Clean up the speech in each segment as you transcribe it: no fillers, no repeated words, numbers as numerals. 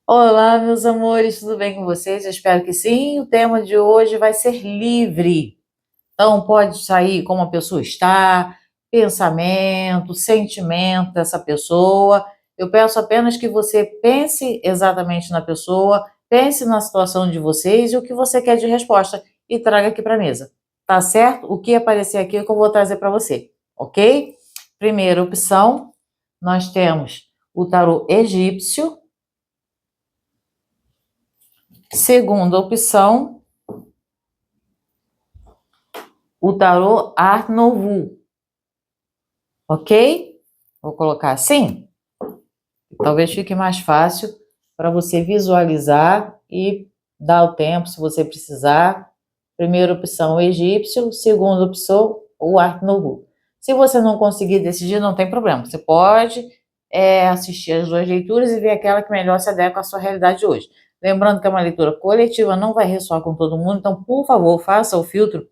Olá, meus amores, tudo bem com vocês? Eu espero que sim. O tema de hoje vai ser livre. Então, pode sair como a pessoa está, pensamento, sentimento dessa pessoa. Eu peço apenas que você pense exatamente na pessoa, pense na situação de vocês e o que você quer de resposta e traga aqui para a mesa. Tá certo? O que aparecer aqui é o que eu vou trazer para você, ok? Primeira opção, nós temos o tarô egípcio. Segunda opção, o tarô Art Nouveau, ok? Vou colocar assim, talvez fique mais fácil para você visualizar e dar o tempo se você precisar. Primeira opção, o egípcio. Segunda opção, o Art Nouveau. Se você não conseguir decidir, não tem problema. Você pode assistir as duas leituras e ver aquela que melhor se adequa à sua realidade hoje. Lembrando que é uma leitura coletiva, não vai ressoar com todo mundo, então, por favor, faça o filtro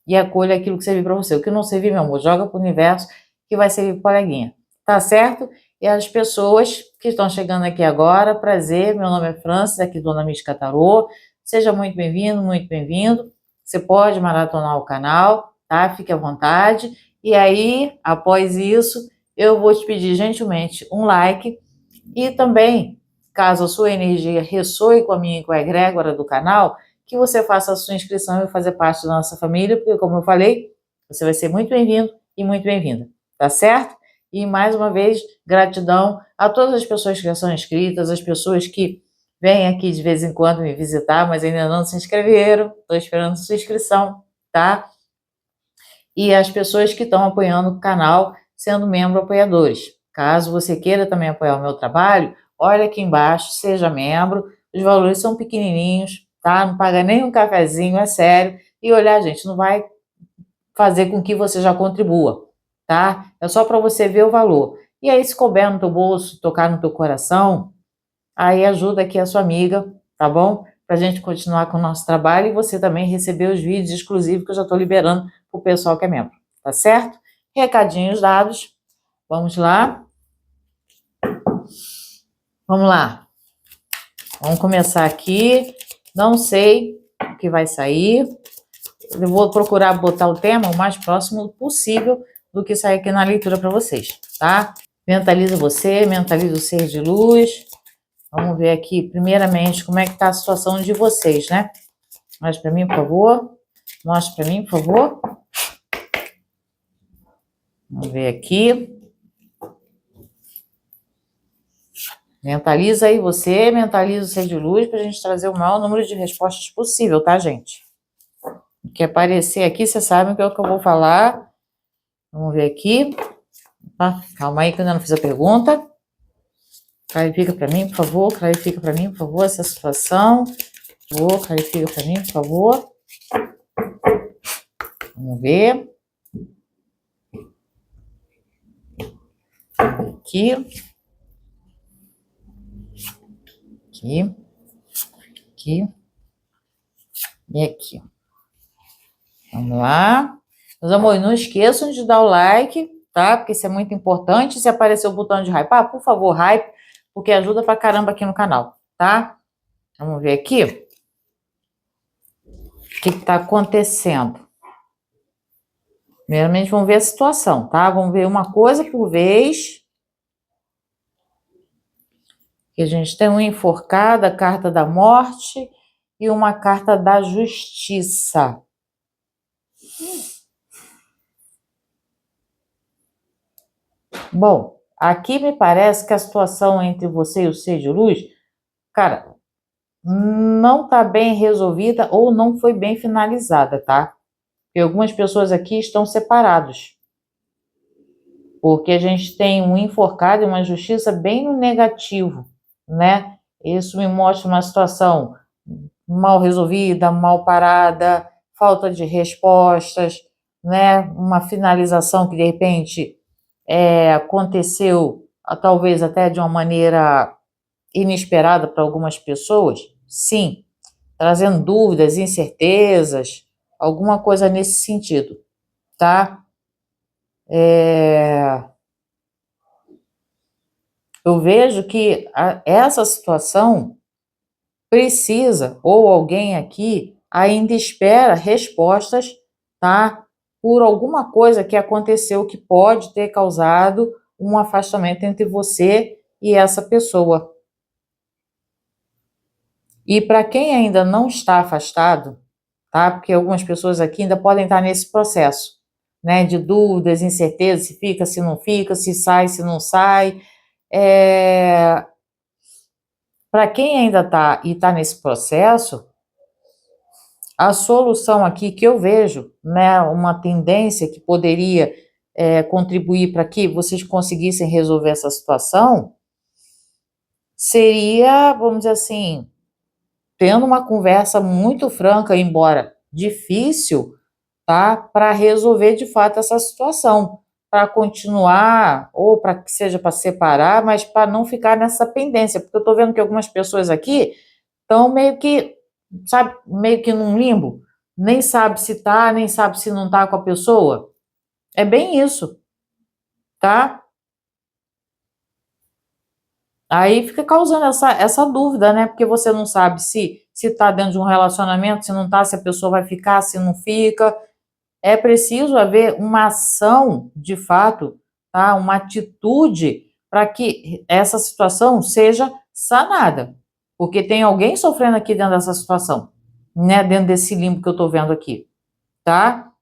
e acolha aquilo que servir para você. O que não servir, meu amor, joga para o universo que vai servir para o coleguinha. Tá certo? E as pessoas que estão chegando aqui agora, prazer, meu nome é Francis, aqui do Dona Mística Tarô. Seja muito bem-vindo, muito bem-vindo. Você pode maratonar o canal, tá? Fique à vontade. E aí, após isso, eu vou te pedir gentilmente um like e também, caso a sua energia ressoe com a minha e com a egrégora do canal, que você faça a sua inscrição e fazer parte da nossa família, porque, como eu falei, você vai ser muito bem-vindo e muito bem-vinda, tá certo? E, mais uma vez, gratidão a todas as pessoas que já são inscritas, as pessoas que vêm aqui de vez em quando me visitar, mas ainda não se inscreveram, estou esperando sua inscrição, tá? E as pessoas que estão apoiando o canal, sendo membro apoiadores. Caso você queira também apoiar o meu trabalho, olha aqui embaixo, seja membro, os valores são pequenininhos, tá? Não paga nem um cafezinho, é sério. E olhar, gente, não vai fazer com que você já contribua, tá? É só para você ver o valor. E aí, se couber no teu bolso, tocar no teu coração, aí ajuda aqui a sua amiga, tá bom? Para a gente continuar com o nosso trabalho e você também receber os vídeos exclusivos que eu já estou liberando para o pessoal que é membro, tá certo? Recadinhos dados, vamos lá? Vamos lá, vamos começar aqui. Não sei o que vai sair, eu vou procurar botar o tema o mais próximo possível do que sair aqui na leitura para vocês, tá? Mentaliza você, mentaliza o ser de luz. Vamos ver aqui, primeiramente, como é que está a situação de vocês, né? Mostre para mim, por favor. Mostre para mim, por favor. Vamos ver aqui. Mentaliza aí você, mentaliza o ser de luz para a gente trazer o maior número de respostas possível, tá, gente? O que aparecer aqui, vocês sabem que é o que eu vou falar. Vamos ver aqui. Ah, calma aí que eu ainda não fiz a pergunta. Clarifica para mim, por favor. Clarifica para mim, por favor, essa situação. Por favor, clarifica para mim, por favor. Vamos ver. Aqui. Aqui. Aqui. E aqui. Vamos lá. Meus amores, não esqueçam de dar o like, tá? Porque isso é muito importante. Se aparecer o botão de hype, por favor, hype, porque ajuda pra caramba aqui no canal, tá? Vamos ver aqui. O que tá acontecendo? Primeiramente, vamos ver a situação, tá? Vamos ver uma coisa por vez. Que a gente tem um enforcado, a carta da morte e uma carta da justiça. Bom, aqui me parece que a situação entre você e o ser de luz, cara, não está bem resolvida ou não foi bem finalizada, tá? Porque algumas pessoas aqui estão separados. Porque a gente tem um enforcado e uma justiça bem no negativo, né? Isso me mostra uma situação mal resolvida, mal parada, falta de respostas, né? Uma finalização que de repente aconteceu, talvez até de uma maneira inesperada para algumas pessoas, sim, trazendo dúvidas, incertezas, alguma coisa nesse sentido, tá? Eu vejo que essa situação precisa, ou alguém aqui ainda espera respostas, tá? Por alguma coisa que aconteceu que pode ter causado um afastamento entre você e essa pessoa. E para quem ainda não está afastado, tá? Porque algumas pessoas aqui ainda podem estar nesse processo, né? De dúvidas, incerteza, se fica, se não fica, se sai, se não sai. Para quem ainda está e está nesse processo, a solução aqui que eu vejo, né? Uma tendência que poderia contribuir para que vocês conseguissem resolver essa situação seria, vamos dizer assim, tendo uma conversa muito franca, embora difícil, tá? Para resolver de fato essa situação, para continuar, ou para que seja para separar, mas para não ficar nessa pendência, porque eu estou vendo que algumas pessoas aqui estão meio que, sabe, meio que num limbo, nem sabe se tá, nem sabe se não tá com a pessoa. É bem isso, tá? Aí fica causando essa dúvida, né? Porque você não sabe se tá dentro de um relacionamento, se não tá, se a pessoa vai ficar, se não fica. É preciso haver uma ação, de fato, tá? Uma atitude para que essa situação seja sanada. Porque tem alguém sofrendo aqui dentro dessa situação, né? Dentro desse limbo que eu estou vendo aqui, tá?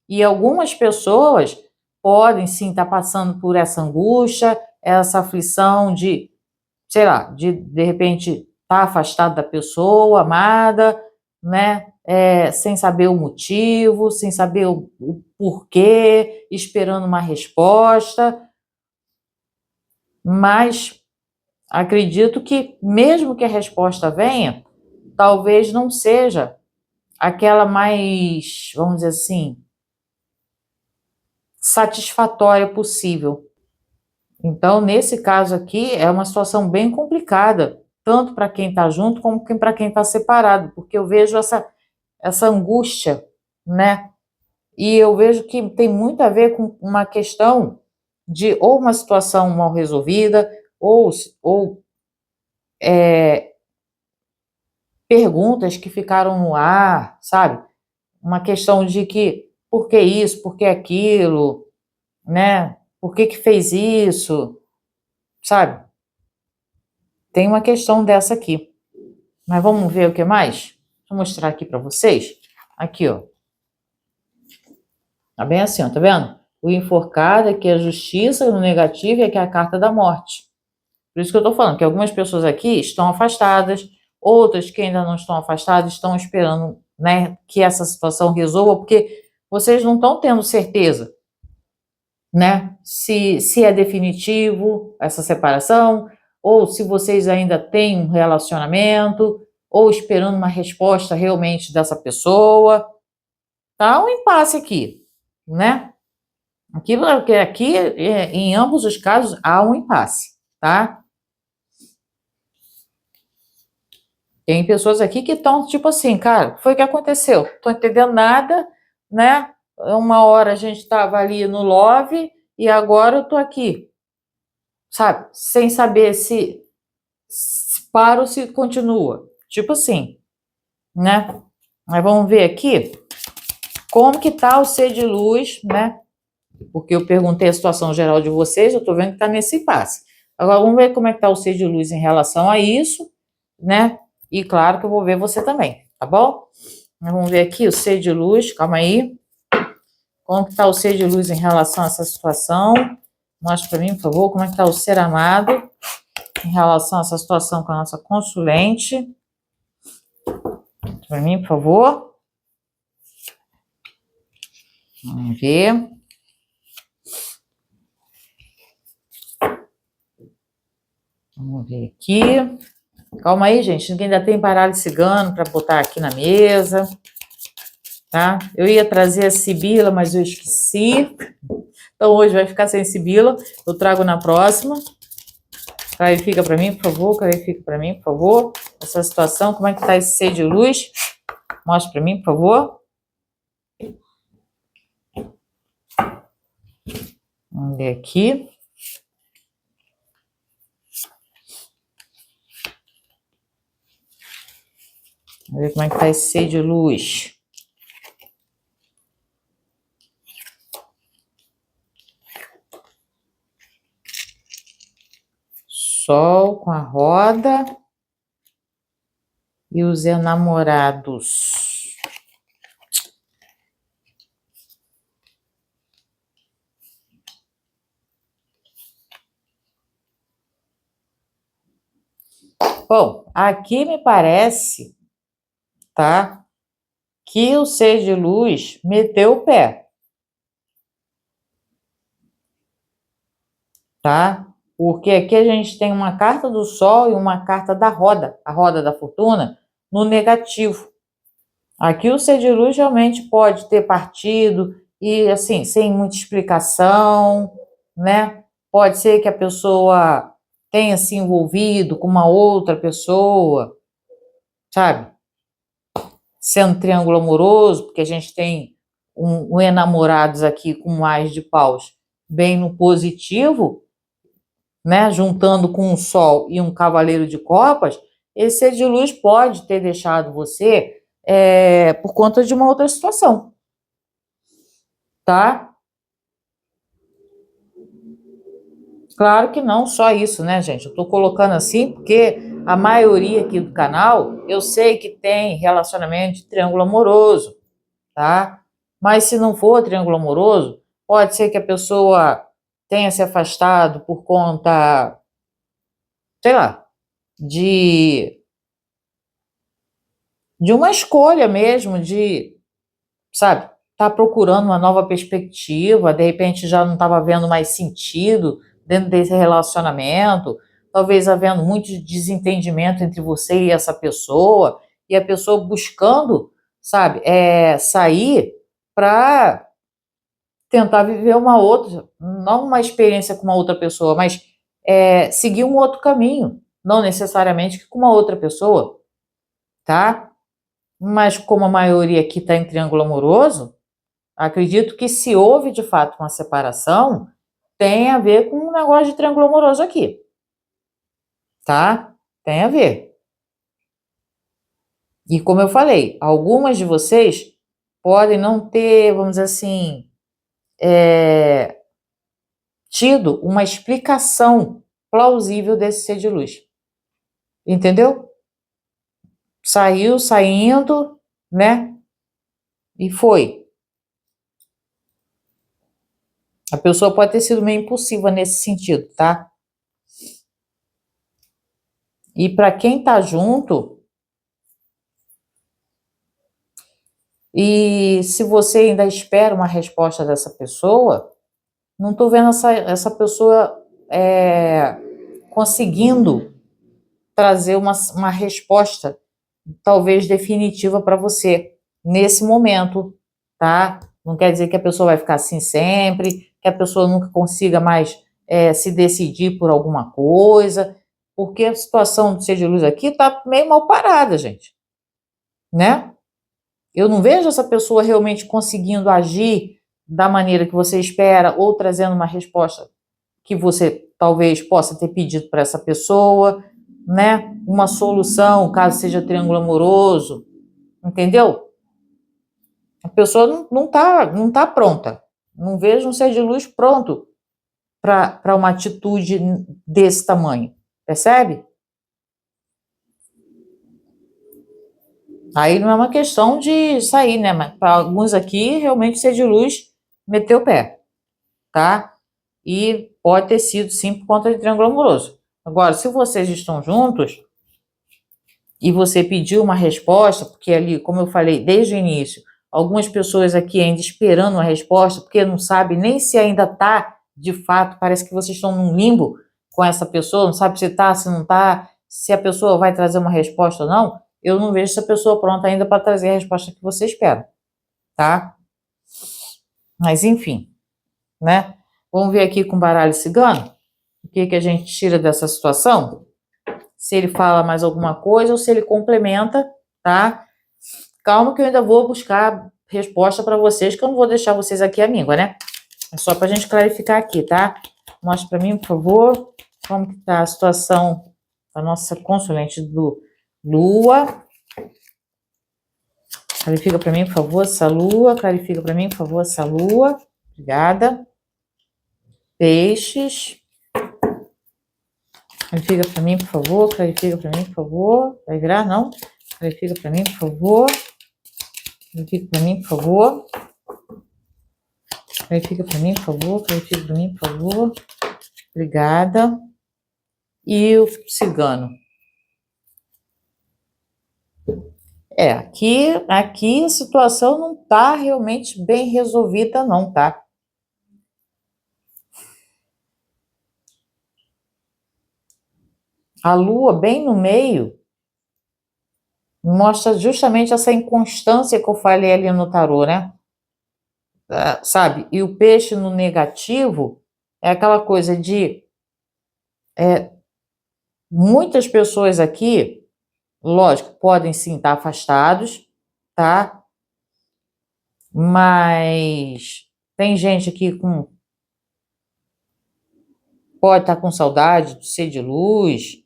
E algumas pessoas podem sim estar passando por essa angústia, essa aflição de, sei lá, de repente estar afastado da pessoa amada, né? Sem saber o motivo, sem saber o porquê, esperando uma resposta, mas acredito que mesmo que a resposta venha, talvez não seja aquela mais, vamos dizer assim, satisfatória possível. Então, nesse caso aqui, é uma situação bem complicada, tanto para quem está junto como para quem está separado, porque eu vejo essa angústia, né? E eu vejo que tem muito a ver com uma questão de ou uma situação mal resolvida, ou perguntas que ficaram no ar, sabe? Uma questão de que, por que isso, por que aquilo, né? Por que fez isso, sabe? Tem uma questão dessa aqui. Mas vamos ver o que mais? Vou mostrar aqui para vocês. Aqui, ó. Tá bem assim, ó, tá vendo? O enforcado aqui é a justiça, no negativo e aqui é a carta da morte. Por isso que eu tô falando que algumas pessoas aqui estão afastadas, outras que ainda não estão afastadas estão esperando, né, que essa situação resolva, porque vocês não estão tendo certeza, né, se é definitivo essa separação, ou se vocês ainda têm um relacionamento, ou esperando uma resposta realmente dessa pessoa. Tá um impasse aqui, né? Aqui em ambos os casos, há um impasse, tá? Tem pessoas aqui que estão tipo assim, cara, foi o que aconteceu? Tô entendendo nada, né? Uma hora a gente estava ali no love e agora eu tô aqui, sabe? Sem saber se para ou se continua. Tipo assim, né? Mas vamos ver aqui como que tá o ser de luz, né? Porque eu perguntei a situação geral de vocês, eu estou vendo que está nesse impasse. Agora, vamos ver como é que está o ser de luz em relação a isso, né? E claro que eu vou ver você também, tá bom? Vamos ver aqui o ser de luz, calma aí. Como que está o ser de luz em relação a essa situação? Mostra para mim, por favor, como é que está o ser amado em relação a essa situação com a nossa consulente. Para mim, por favor. Vamos ver. Vamos ver aqui. Calma aí, gente. Ninguém ainda tem baralho cigano para botar aqui na mesa. Tá? Eu ia trazer a Sibila, mas eu esqueci. Então hoje vai ficar sem Sibila. Eu trago na próxima. Clarifica para mim, por favor. Clarifica para mim, por favor. Essa situação, como é que tá esse ser de luz? Mostra para mim, por favor. Vamos ver aqui. Vamos ver como é que tá esse ser de luz. Sol com a roda e os enamorados. Bom, aqui me parece, tá, que o ser de luz meteu o pé, tá? Porque aqui a gente tem uma carta do Sol e uma carta da roda, a roda da fortuna, no negativo. Aqui o ser de luz realmente pode ter partido e, assim, sem muita explicação, né? Pode ser que a pessoa tenha se envolvido com uma outra pessoa, sabe? Sendo triângulo amoroso, porque a gente tem um enamorados aqui com mais de paus bem no positivo, né? Juntando com um sol e um cavaleiro de copas, esse ser de luz pode ter deixado você por conta de uma outra situação, tá? Claro que não só isso, né, gente? Eu tô colocando assim porque a maioria aqui do canal, eu sei que tem relacionamento de triângulo amoroso, tá? Mas se não for triângulo amoroso, pode ser que a pessoa tenha se afastado por conta, sei lá, de, de uma escolha mesmo, de, sabe, tá procurando uma nova perspectiva, de repente já não estava vendo mais sentido dentro desse relacionamento, talvez havendo muito desentendimento entre você e essa pessoa, e a pessoa buscando, sabe, sair para tentar viver uma outra, não uma experiência com uma outra pessoa, mas seguir um outro caminho, não necessariamente com uma outra pessoa, tá? Mas como a maioria aqui está em triângulo amoroso, acredito que se houve de fato uma separação, tem a ver com um negócio de triângulo amoroso aqui, tá? Tem a ver. E como eu falei, algumas de vocês podem não ter, vamos dizer assim, tido uma explicação plausível desse ser de luz. Entendeu? Saiu, saindo, né? E foi. A pessoa pode ter sido meio impulsiva nesse sentido, tá? E para quem tá junto, e se você ainda espera uma resposta dessa pessoa, não tô vendo essa pessoa conseguindo trazer uma resposta, talvez definitiva para você, nesse momento, tá? Não quer dizer que a pessoa vai ficar assim sempre, que a pessoa nunca consiga mais se decidir por alguma coisa, porque a situação do ser de luz aqui tá meio mal parada, gente, né? Eu não vejo essa pessoa realmente conseguindo agir da maneira que você espera ou trazendo uma resposta que você talvez possa ter pedido para essa pessoa, né? Uma solução, caso seja triângulo amoroso, entendeu? A pessoa não tá pronta. Não vejo um ser de luz pronto para uma atitude desse tamanho, percebe? Aí não é uma questão de sair, né? Mas para alguns aqui, realmente, ser de luz meteu o pé, tá? E pode ter sido, sim, por conta de triângulo amoroso. Agora, se vocês estão juntos e você pediu uma resposta, porque ali, como eu falei desde o início, algumas pessoas aqui ainda esperando uma resposta, porque não sabe nem se ainda está, de fato, parece que vocês estão num limbo com essa pessoa, não sabe se está, se não está, se a pessoa vai trazer uma resposta ou não. Eu não vejo essa pessoa pronta ainda para trazer a resposta que você espera, tá? Mas enfim, né? Vamos ver aqui com o baralho cigano o que a gente tira dessa situação. Se ele fala mais alguma coisa ou se ele complementa, tá? Calma que eu ainda vou buscar resposta para vocês, que eu não vou deixar vocês aqui à míngua, né? É só para a gente clarificar aqui, tá? Mostre para mim, por favor, como que tá a situação da nossa consulente do Lua Clarifica para mim, por favor, essa lua. Clarifica para mim, por favor, essa lua. Obrigada. Peixes. Clarifica para mim, por favor. Clarifica para mim, por favor. Vai virar? Não? Clarifica para mim, por favor. Clarifica para mim, por favor. Clarifica para mim, por favor. Clarifica para mim, por favor. Obrigada. E o cigano. Aqui a situação não tá realmente bem resolvida não, tá? A lua bem no meio mostra justamente essa inconstância que eu falei ali no tarô, né? Sabe? E o peixe no negativo é aquela coisa de muitas pessoas aqui, lógico, podem sim estar afastados, tá? Mas tem gente aqui pode estar com saudade do ser de luz.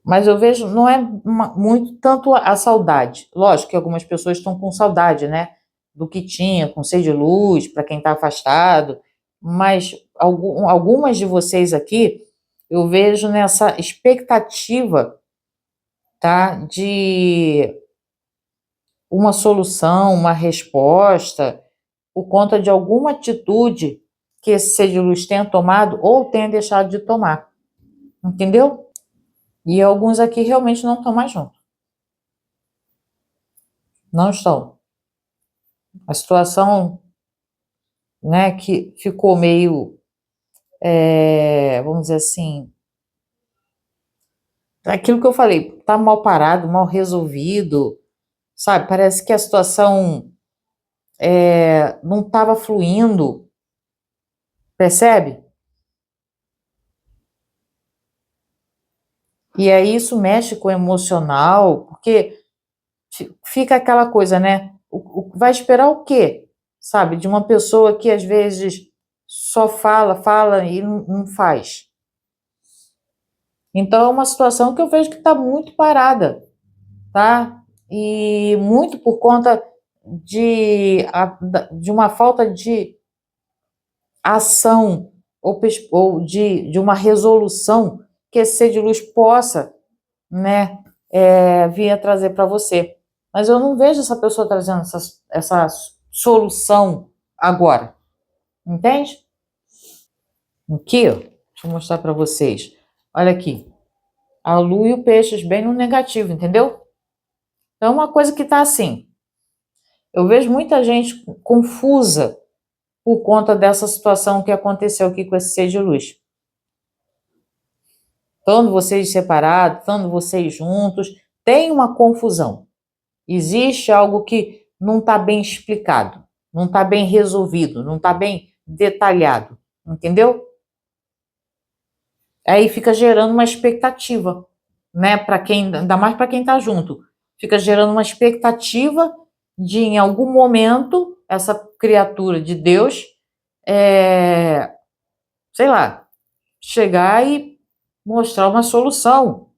Mas eu vejo, não é muito tanto a saudade. Lógico que algumas pessoas estão com saudade, né? Do que tinha, com ser de luz, para quem está afastado. Mas algumas de vocês aqui, eu vejo nessa expectativa, tá? De uma solução, uma resposta, por conta de alguma atitude que esse ser de luz tenha tomado ou tenha deixado de tomar. Entendeu? E alguns aqui realmente não estão mais juntos. Não estão. A situação, né, que ficou meio, vamos dizer assim, aquilo que eu falei, tá mal parado, mal resolvido, sabe? Parece que a situação não estava fluindo, percebe? E aí isso mexe com o emocional, porque fica aquela coisa, né? Vai esperar o quê? Sabe? De uma pessoa que às vezes só fala e não faz. Então é uma situação que eu vejo que está muito parada, tá? E muito por conta de uma falta de ação ou de uma resolução que esse ser de luz possa, né, vir a trazer para você. Mas eu não vejo essa pessoa trazendo essa solução agora, entende? Aqui, ó, deixa eu mostrar para vocês. Olha aqui, a lua e o peixes bem no negativo, entendeu? Então, é uma coisa que está assim. Eu vejo muita gente confusa por conta dessa situação que aconteceu aqui com esse ser de luz. Estando vocês separados, estando vocês juntos, tem uma confusão. Existe algo que não está bem explicado, não está bem resolvido, não está bem detalhado, entendeu? Aí fica gerando uma expectativa, né? Para quem, ainda mais para quem está junto, fica gerando uma expectativa de em algum momento essa criatura de Deus, sei lá, chegar e mostrar uma solução,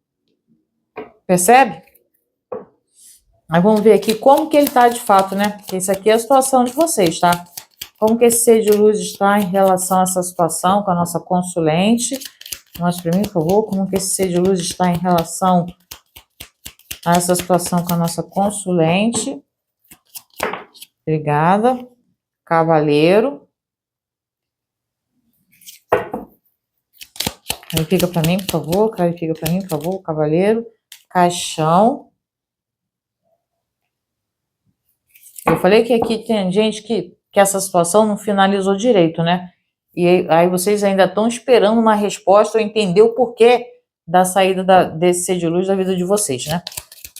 percebe? Mas vamos ver aqui como que ele está de fato, né? Porque isso aqui é a situação de vocês, tá? Como que esse ser de luz está em relação a essa situação com a nossa consulente? Mostre para mim, por favor, como que esse ser de luz está em relação a essa situação com a nossa consulente. Obrigada. Cavaleiro. Clarifica para mim, por favor. Clarifica para mim, por favor, cavaleiro. Caixão. Eu falei que aqui tem gente que essa situação não finalizou direito, né? E aí vocês ainda estão esperando uma resposta ou entender o porquê da saída desse ser de luz da vida de vocês, né?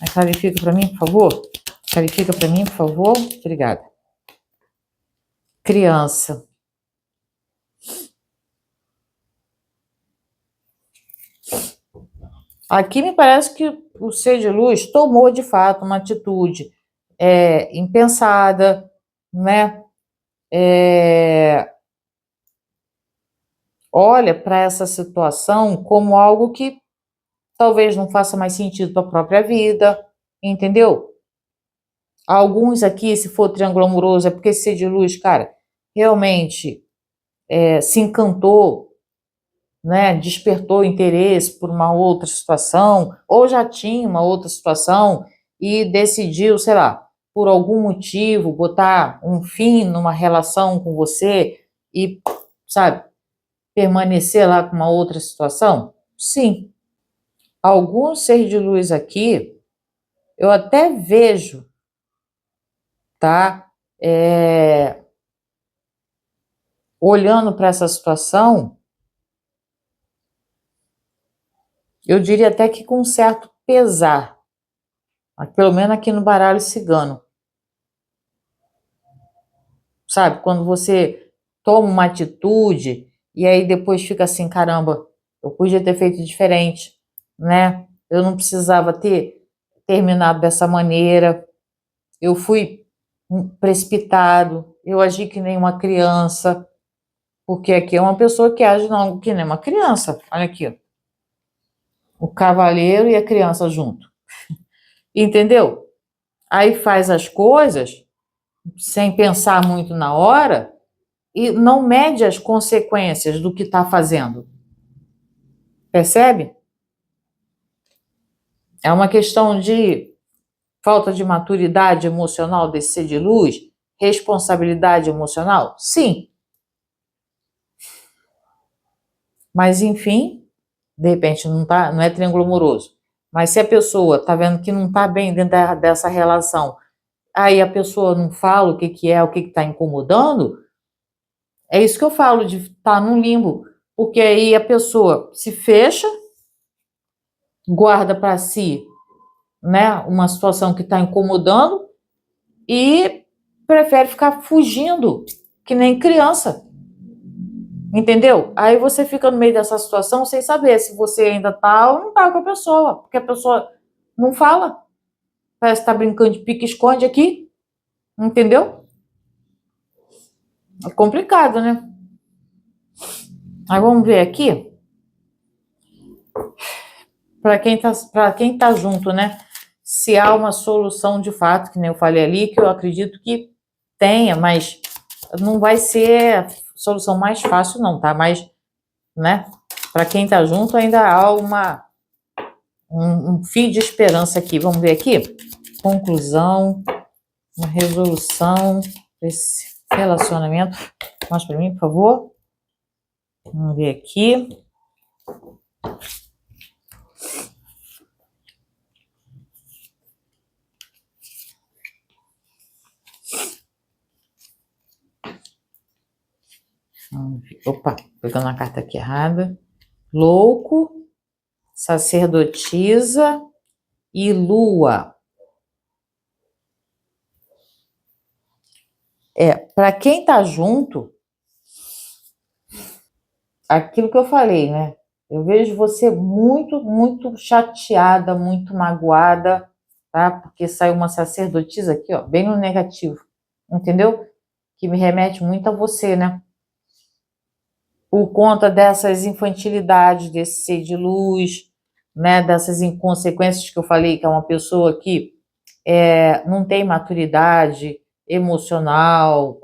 Aí clarifica para mim, por favor. Clarifica para mim, por favor. Obrigada. Criança. Aqui me parece que o ser de luz tomou de fato uma atitude impensada, né? Olha para essa situação como algo que talvez não faça mais sentido para a própria vida, entendeu? Alguns aqui, se for triângulo amoroso, é porque esse ser de luz, cara, realmente se encantou, né? Despertou interesse por uma outra situação, ou já tinha uma outra situação e decidiu, sei lá, por algum motivo, botar um fim numa relação com você e, sabe, permanecer lá com uma outra situação? Sim. Alguns seres de luz aqui, eu até vejo, tá? Olhando para essa situação, eu diria até que com certo pesar, pelo menos aqui no baralho cigano. Sabe, quando você toma uma atitude e aí depois fica assim, caramba, eu podia ter feito diferente, né? Eu não precisava ter terminado dessa maneira, eu fui precipitado, eu agi que nem uma criança, porque aqui é uma pessoa que age não, que nem uma criança. Olha aqui, ó, o cavaleiro e a criança junto. Entendeu? Aí faz as coisas sem pensar muito na hora e não mede as consequências do que está fazendo. Percebe? É uma questão de falta de maturidade emocional desse ser de luz, responsabilidade emocional? Sim. Mas, enfim, de repente não é triângulo amoroso. Mas se a pessoa está vendo que não está bem dentro dessa relação, aí a pessoa não fala o que é, o que está incomodando, é isso que eu falo de estar num limbo. Porque aí a pessoa se fecha, guarda para si, né, uma situação que está incomodando e prefere ficar fugindo, que nem criança. Entendeu? Aí você fica no meio dessa situação sem saber se você ainda tá ou não tá com a pessoa, porque a pessoa não fala. Parece que tá brincando de pique-esconde aqui, entendeu? É complicado, né? Aí vamos ver aqui, para quem tá junto, né? Se há uma solução de fato, que nem eu falei ali, que eu acredito que tenha, mas não vai ser a solução mais fácil, não, tá? Mas, né? Para quem tá junto, ainda há um fio de esperança aqui. Vamos ver aqui? Conclusão, uma resolução desse relacionamento. Mostra para mim, por favor. Vamos ver aqui. Opa, pegando a carta aqui errada. Louco, sacerdotisa e lua. Para quem tá junto, aquilo que eu falei, né? Eu vejo você muito, muito chateada, muito magoada, tá? Porque saiu uma sacerdotisa aqui, ó, bem no negativo, entendeu? Que me remete muito a você, né? Por conta dessas infantilidades, desse ser de luz, né? Dessas inconsequências que eu falei, que é uma pessoa que não tem maturidade emocional,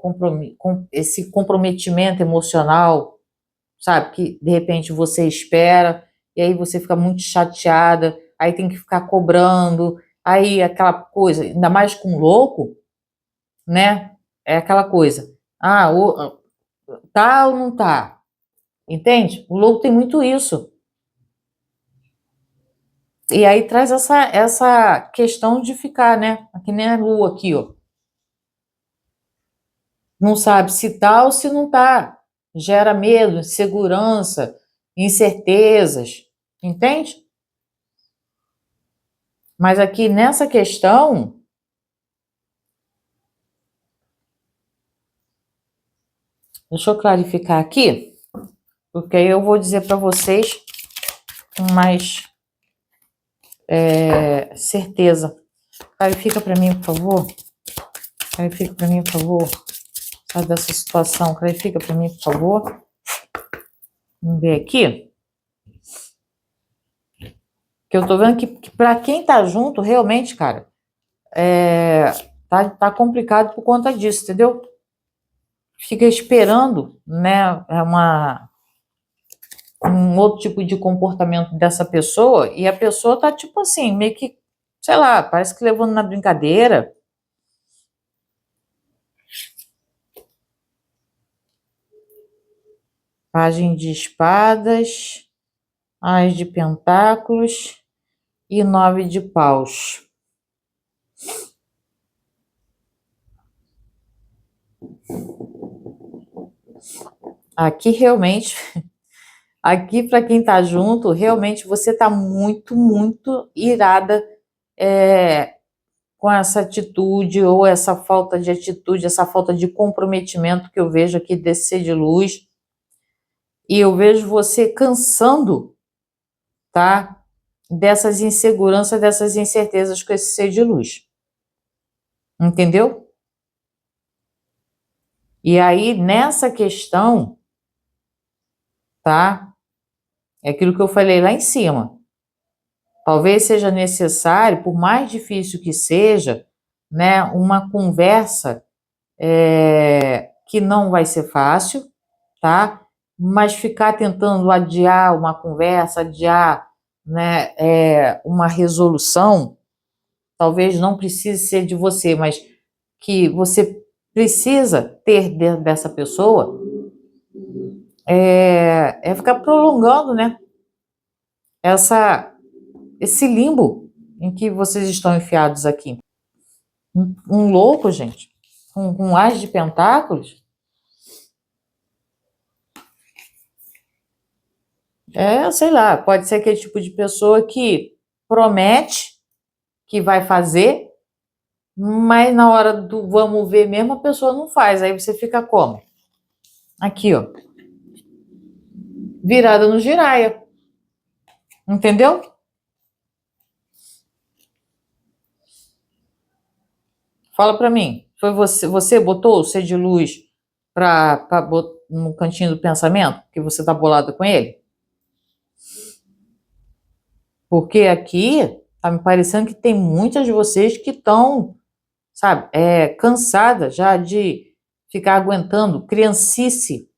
esse comprometimento emocional, sabe? Que de repente você espera e aí você fica muito chateada, aí tem que ficar cobrando, aí aquela coisa, ainda mais com louco, né? É aquela coisa. Tá ou não tá? Entende? O louco tem muito isso. E aí traz essa questão de ficar, né? Aqui nem a lua aqui, ó. Não sabe se tá ou se não tá. Gera medo, insegurança, incertezas. Entende? Mas aqui nessa questão, deixa eu clarificar aqui, porque aí eu vou dizer para vocês com mais certeza. Clarifica para mim, por favor. Clarifica para mim, por favor. Sabe dessa situação? Clarifica para mim, por favor. Vamos ver aqui. Que eu tô vendo que para quem tá junto, realmente, cara, tá complicado por conta disso, entendeu? Fica esperando, né, um outro tipo de comportamento dessa pessoa e a pessoa tá tipo assim, meio que, sei lá, parece que levando na brincadeira. Pagem de espadas, as de pentáculos e 9 de paus. Aqui realmente, aqui para quem tá junto, realmente você tá muito, muito irada com essa atitude ou essa falta de atitude, essa falta de comprometimento que eu vejo aqui desse ser de luz. E eu vejo você cansando, tá? Dessas inseguranças, dessas incertezas com esse ser de luz. Entendeu? E aí, nessa questão, tá? É aquilo que eu falei lá em cima. Talvez seja necessário, por mais difícil que seja, né, uma conversa que não vai ser fácil, tá? Mas ficar tentando adiar uma conversa, adiar, né, uma resolução, talvez não precise ser de você, mas que você precisa ter dentro dessa pessoa, ficar prolongando, né, esse limbo em que vocês estão enfiados aqui. Um louco, gente, com as de pentáculos, sei lá, pode ser aquele tipo de pessoa que promete que vai fazer, mas na hora do vamos ver mesmo, a pessoa não faz. Aí você fica como? Aqui, ó. Virada no giraia. Entendeu? Fala pra mim. Foi você botou o ser de luz no cantinho do pensamento? Que você tá bolado com ele? Porque aqui tá me parecendo que tem muitas de vocês que estão, sabe, cansadas já de ficar aguentando criancice,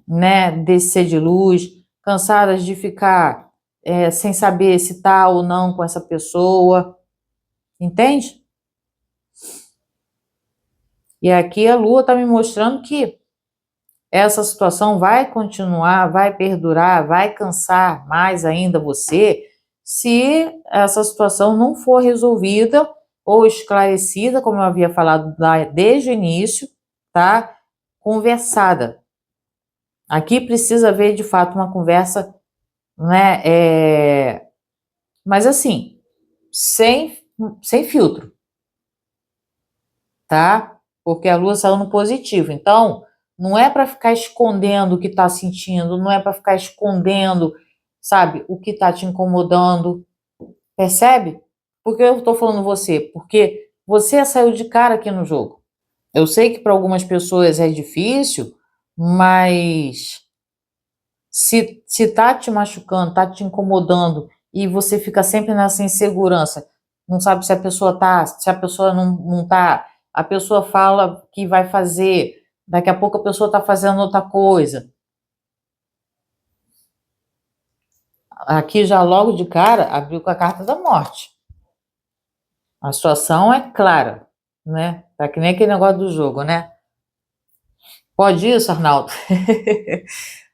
né, desse ser de luz, cansadas de ficar sem saber se tá ou não com essa pessoa, entende? E aqui a Lua tá me mostrando que essa situação vai continuar, vai perdurar, vai cansar mais ainda você, se essa situação não for resolvida ou esclarecida, como eu havia falado lá desde o início, tá? Conversada. Aqui precisa haver de fato uma conversa, né? Mas assim, sem filtro, tá? Porque a Lua saiu no positivo. Então, não é para ficar escondendo o que está sentindo, não é para ficar escondendo, sabe, o que está te incomodando. Percebe? Por que eu estou falando você? Porque você saiu de cara aqui no jogo. Eu sei que para algumas pessoas é difícil, mas se tá te machucando, tá te incomodando e você fica sempre nessa insegurança, não sabe se a pessoa tá, se a pessoa não tá, a pessoa fala que vai fazer, daqui a pouco a pessoa tá fazendo outra coisa. Aqui já logo de cara abriu com a carta da morte. A situação é clara, né? Tá que nem aquele negócio do jogo, né? Pode isso, Arnaldo?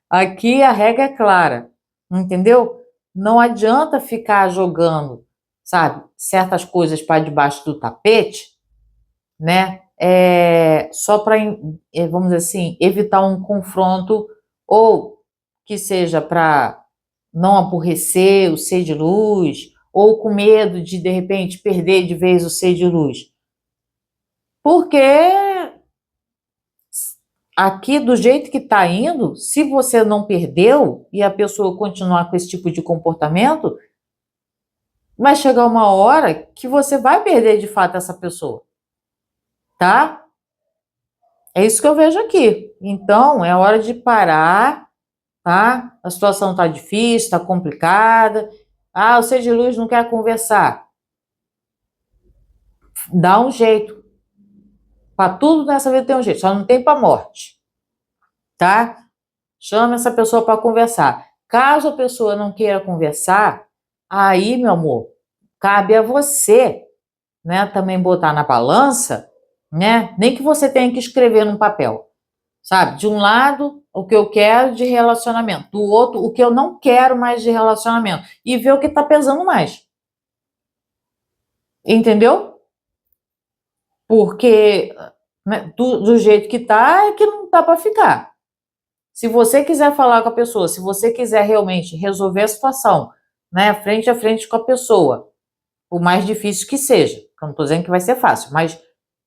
Aqui a regra é clara, entendeu? Não adianta ficar jogando, sabe, certas coisas para debaixo do tapete, né? Só para, vamos dizer assim, evitar um confronto ou que seja para não aborrecer o ser de luz ou com medo de repente perder de vez o ser de luz. Porque aqui, do jeito que está indo, se você não perdeu e a pessoa continuar com esse tipo de comportamento, vai chegar uma hora que você vai perder de fato essa pessoa, tá? É isso que eu vejo aqui. Então, é hora de parar, tá? A situação tá difícil, tá complicada. Ah, o ser de luz não quer conversar. Dá um jeito. Para tudo nessa vida tem um jeito, só não tem para morte. Tá? Chama essa pessoa para conversar. Caso a pessoa não queira conversar, aí, meu amor, cabe a você, né, também botar na balança, né? Nem que você tenha que escrever num papel, sabe? De um lado, o que eu quero de relacionamento, do outro, o que eu não quero mais de relacionamento, e ver o que tá pesando mais. Entendeu? Porque, né, do jeito que tá, é que não dá para ficar. Se você quiser falar com a pessoa, se você quiser realmente resolver a situação, né, frente a frente com a pessoa, por mais difícil que seja, eu não estou dizendo que vai ser fácil, mas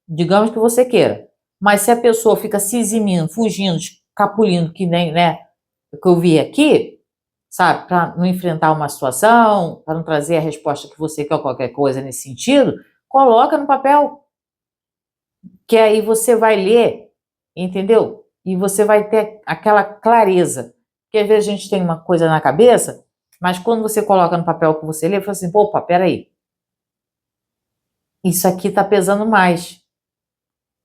digamos que você queira. Mas se a pessoa fica se eximindo, fugindo, escapulindo, que nem, né, o que eu vi aqui, sabe, para não enfrentar uma situação, para não trazer a resposta que você quer ou qualquer coisa nesse sentido, coloca no papel, que aí você vai ler, entendeu? E você vai ter aquela clareza. Porque às vezes a gente tem uma coisa na cabeça, mas quando você coloca no papel que você lê, você fala assim, opa, peraí, isso aqui tá pesando mais.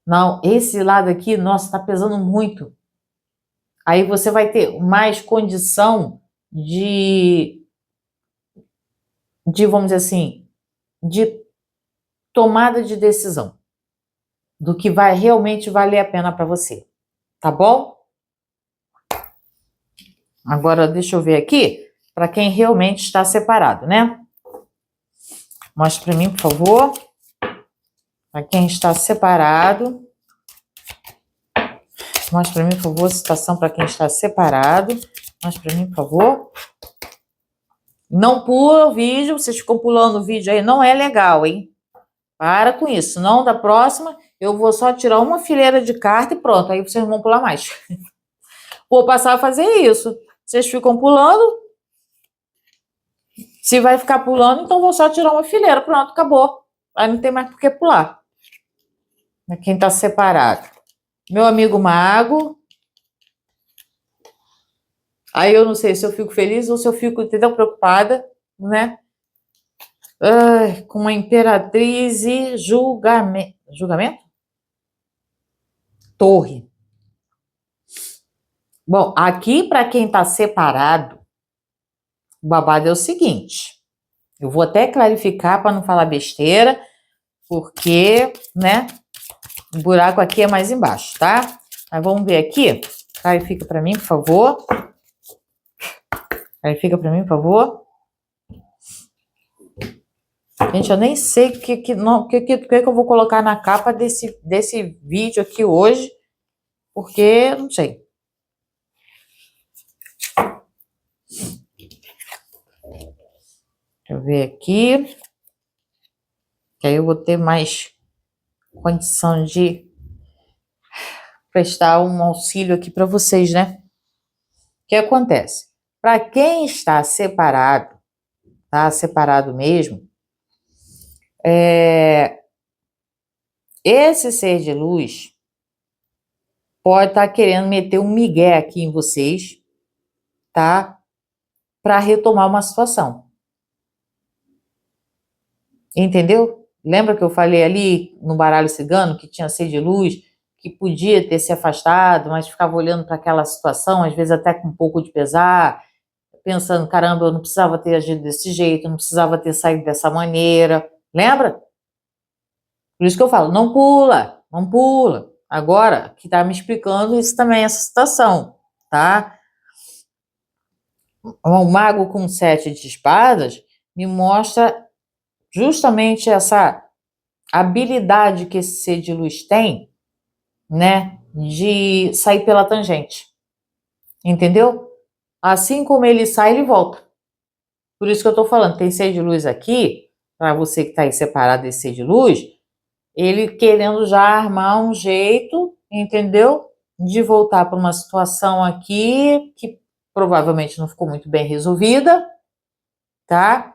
Não, esse lado aqui, nossa, tá pesando muito. Aí você vai ter mais condição vamos dizer assim, de tomada de decisão, do que vai realmente valer a pena para você. Tá bom? Agora deixa eu ver aqui, para quem realmente está separado, né? Mostre para mim, por favor. Para quem está separado. Mostre para mim, por favor, a situação para quem está separado. Mostre para mim, por favor. Não pula o vídeo, vocês ficam pulando o vídeo aí, não é legal, hein? Para com isso, não, da próxima eu vou só tirar uma fileira de carta e pronto, aí vocês não vão pular mais. Vou passar a fazer isso. Vocês ficam pulando, se vai ficar pulando, então vou só tirar uma fileira, pronto, acabou. Aí não tem mais por que pular. Quem está separado. Meu amigo mago. Aí eu não sei se eu fico feliz ou se eu fico, entendeu, preocupada, né? Ai, com a imperatriz e julgamento. Julgamento? Torre. Bom, aqui para quem está separado, o babado é o seguinte. Eu vou até clarificar para não falar besteira, porque, né, o buraco aqui é mais embaixo, tá? Mas vamos ver aqui. Clarifica para mim, por favor. Clarifica para mim, por favor. Gente, eu nem sei o que eu vou colocar na capa desse vídeo aqui hoje, porque não sei. Deixa eu ver aqui. Que aí eu vou ter mais condição de prestar um auxílio aqui para vocês, né? O que acontece? Para quem está separado, tá? Separado mesmo, esse ser de luz pode estar querendo meter um migué aqui em vocês, tá? Para retomar uma situação. Entendeu? Lembra que eu falei ali no baralho cigano que tinha ser de luz, que podia ter se afastado, mas ficava olhando para aquela situação, às vezes até com um pouco de pesar, pensando, caramba, eu não precisava ter agido desse jeito, eu não precisava ter saído dessa maneira. Lembra? Por isso que eu falo, não pula, não pula. Agora, que tá me explicando isso também, essa situação, tá? O mago com 7 de espadas me mostra justamente essa habilidade que esse ser de luz tem, né, de sair pela tangente, entendeu? Assim como ele sai, ele volta. Por isso que eu tô falando, tem ser de luz aqui, para você que tá aí separado desse ser de luz, ele querendo já armar um jeito, entendeu? De voltar para uma situação aqui que provavelmente não ficou muito bem resolvida, tá?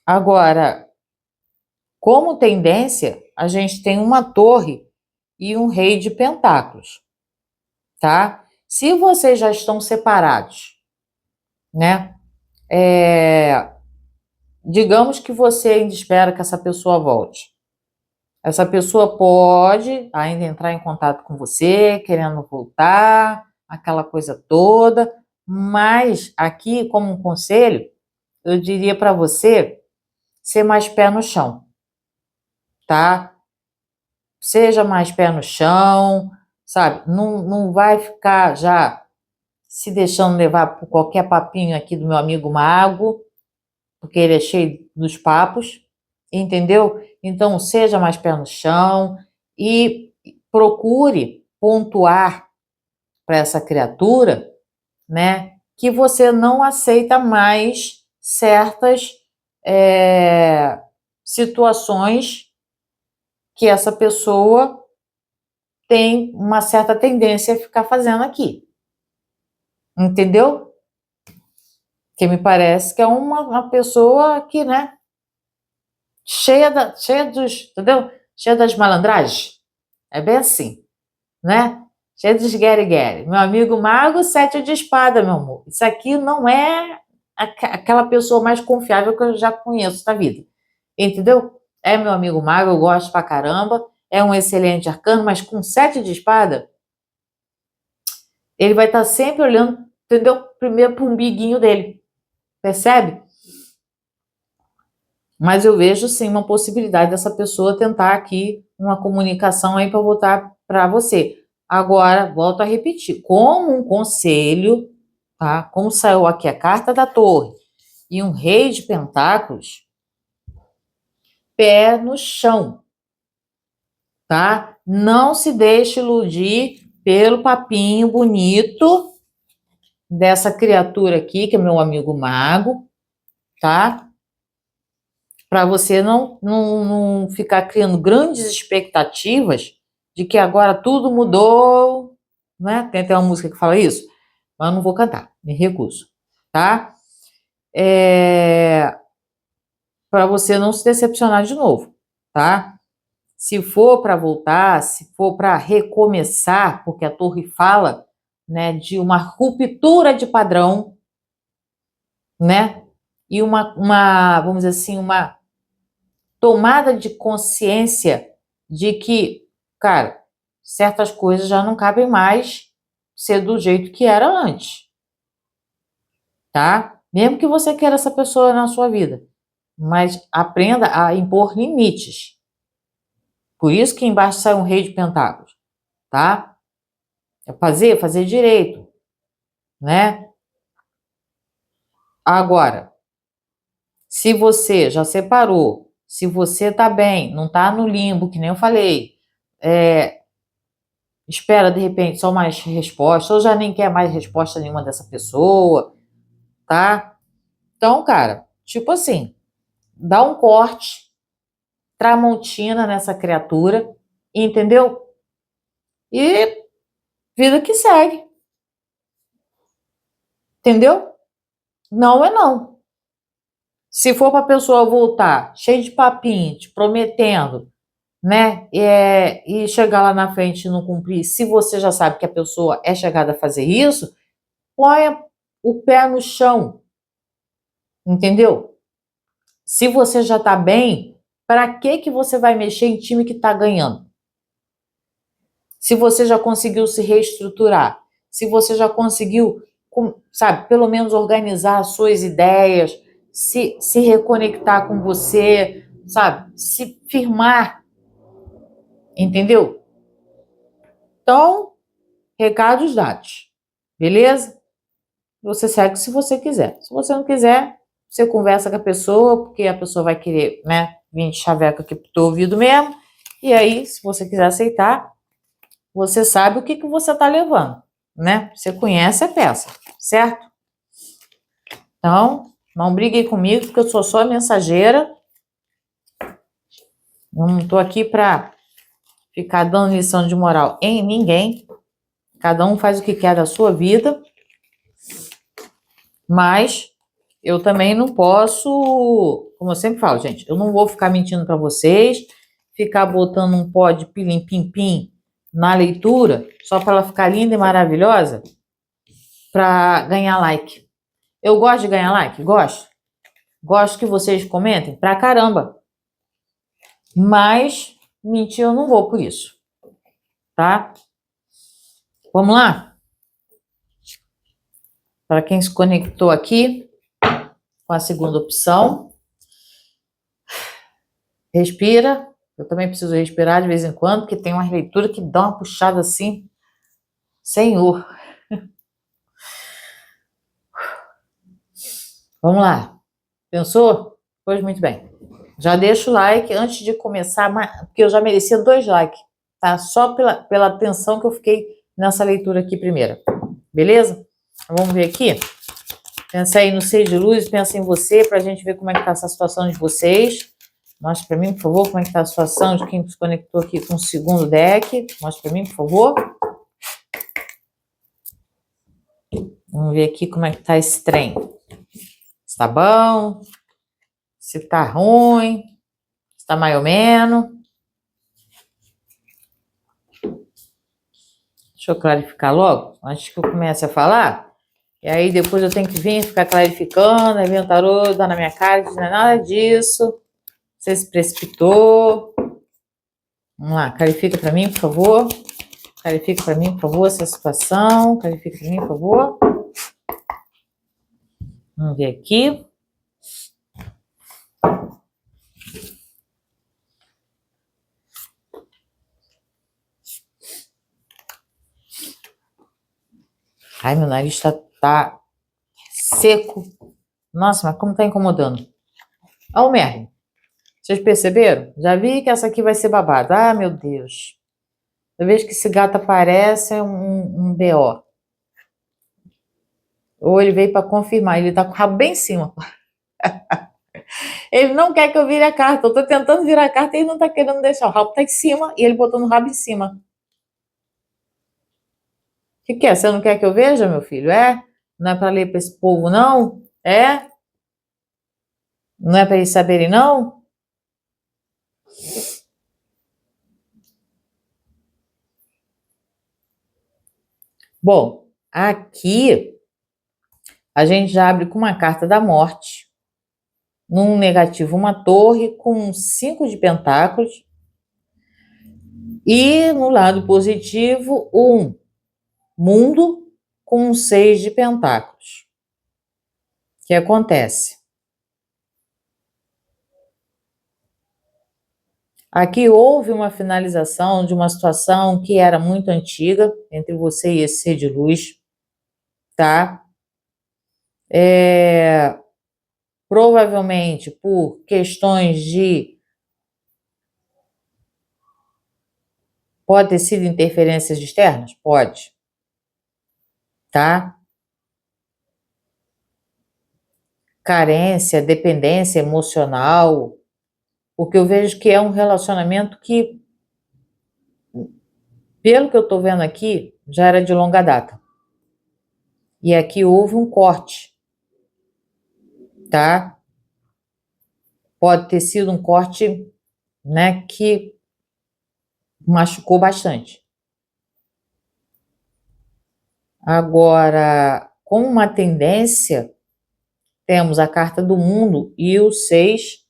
Agora, como tendência, a gente tem uma torre e um rei de pentáculos, tá? Se vocês já estão separados, né? Digamos que você ainda espera que essa pessoa volte. Essa pessoa pode ainda entrar em contato com você, querendo voltar, aquela coisa toda, mas aqui, como um conselho, eu diria para você ser mais pé no chão, tá? Seja mais pé no chão, sabe? Não vai ficar já se deixando levar por qualquer papinho aqui do meu amigo mago, porque ele é cheio dos papos, entendeu? Então, seja mais pé no chão e procure pontuar para essa criatura, né, que você não aceita mais certas situações que essa pessoa tem uma certa tendência a ficar fazendo aqui, entendeu? Que me parece que é uma pessoa que, né, cheia dos, entendeu? Cheia das malandragens. É bem assim, né? Cheia dos guere-guere. Meu amigo mago, 7 de espada, meu amor. Isso aqui não é aquela pessoa mais confiável que eu já conheço na vida. Entendeu? É meu amigo mago, eu gosto pra caramba. É um excelente arcano, mas com 7 de espada, ele vai estar sempre olhando, entendeu? Primeiro pro umbiguinho dele. Percebe? Mas eu vejo sim uma possibilidade dessa pessoa tentar aqui uma comunicação aí para voltar para você. Agora, volto a repetir, como um conselho, tá? Como saiu aqui a carta da torre e um rei de pentáculos, pé no chão, tá? Não se deixe iludir pelo papinho bonito dessa criatura aqui, que é meu amigo mago, tá? Para você não ficar criando grandes expectativas de que agora tudo mudou, né? Tem até uma música que fala isso, mas eu não vou cantar, me recuso, tá? Para você não se decepcionar de novo, tá? Se for para voltar, se for para recomeçar, porque a torre fala, né, de uma ruptura de padrão, né? E vamos dizer assim, uma tomada de consciência de que, cara, certas coisas já não cabem mais ser do jeito que era antes, tá? Mesmo que você queira essa pessoa na sua vida, mas aprenda a impor limites. Por isso que embaixo sai um rei de pentáculos, tá? É fazer direito, né? Agora, se você já separou, se você tá bem, não tá no limbo, que nem eu falei, espera de repente só mais resposta, ou já nem quer mais resposta nenhuma dessa pessoa, tá? Então, cara, tipo assim, dá um corte, tramontina nessa criatura, entendeu? E vida que segue, entendeu? Não é não. Se for para a pessoa voltar cheio de papinho, te prometendo, né? E chegar lá na frente e não cumprir, se você já sabe que a pessoa é chegada a fazer isso, ponha o pé no chão, entendeu? Se você já está bem, para que você vai mexer em time que está ganhando? Se você já conseguiu se reestruturar, se você já conseguiu, sabe, pelo menos organizar as suas ideias, se reconectar com você, sabe, se firmar, entendeu? Então, recados dados, beleza? Você segue se você quiser. Se você não quiser, você conversa com a pessoa, porque a pessoa vai querer, né, vir de chaveco aqui pro teu ouvido mesmo. E aí, se você quiser aceitar, você sabe o que você está levando, né? Você conhece a peça, certo? Então, não brigue comigo, porque eu sou só mensageira. Não estou aqui para ficar dando lição de moral em ninguém. Cada um faz o que quer da sua vida. Mas eu também não posso, como eu sempre falo, gente, eu não vou ficar mentindo para vocês, ficar botando um pó de pilim-pim-pim na leitura, só para ela ficar linda e maravilhosa, para ganhar like. Eu gosto de ganhar like? Gosto. Gosto que vocês comentem pra caramba. Mas mentir eu não vou por isso. Tá? Vamos lá? Para quem se conectou aqui com a segunda opção. Respira. Eu também preciso respirar de vez em quando, porque tem uma leitura que dá uma puxada assim. Senhor. Vamos lá. Pensou? Pois muito bem. Já deixa o like antes de começar, porque eu já merecia 2 likes, tá? Só pela atenção que eu fiquei nessa leitura aqui primeiro. Beleza? Então, vamos ver aqui. Pensa aí no ser de luz, pensa em você, pra gente ver como é que tá essa situação de vocês. Mostra pra mim, por favor, como é que tá a situação de quem se conectou aqui com o segundo deck. Mostra pra mim, por favor. Vamos ver aqui como é que tá esse trem. Se tá bom, se tá ruim, se tá mais ou menos. Deixa eu clarificar logo, antes que eu comece a falar. E aí depois eu tenho que vir ficar clarificando, aí vem o tarô, dá na minha cara, que não é nada disso. Você se precipitou. Vamos lá, clarifica pra mim, por favor. Clarifica pra mim, por favor, essa situação. Clarifica pra mim, por favor. Vamos ver aqui. Ai, meu nariz tá seco. Nossa, mas como tá incomodando. Ó o merda. Vocês perceberam? Já vi que essa aqui vai ser babada. Ah, meu Deus. Toda vez que esse gato aparece é um BO. Ou ele veio para confirmar. Ele tá com o rabo bem em cima. Ele não quer que eu vire a carta. Eu tô tentando virar a carta e ele não tá querendo deixar. O rabo tá em cima e ele botou no rabo em cima. O que é? Você não quer que eu veja, meu filho? É? Não é para ler para esse povo, não? É? Não é para eles saberem, não? Bom, aqui a gente já abre com uma carta da morte. Num negativo, uma torre com 5 de pentáculos. E no lado positivo, um mundo com 6 de pentáculos. O que acontece? Aqui houve uma finalização de uma situação que era muito antiga entre você e esse ser de luz, tá? Provavelmente por questões de... Pode ter sido interferências externas? Pode. Tá? Carência, dependência emocional, porque eu vejo que é um relacionamento que, pelo que eu tô vendo aqui, já era de longa data. E aqui houve um corte, tá? Pode ter sido um corte, né, que machucou bastante. Agora, com uma tendência, temos a carta do mundo e o 6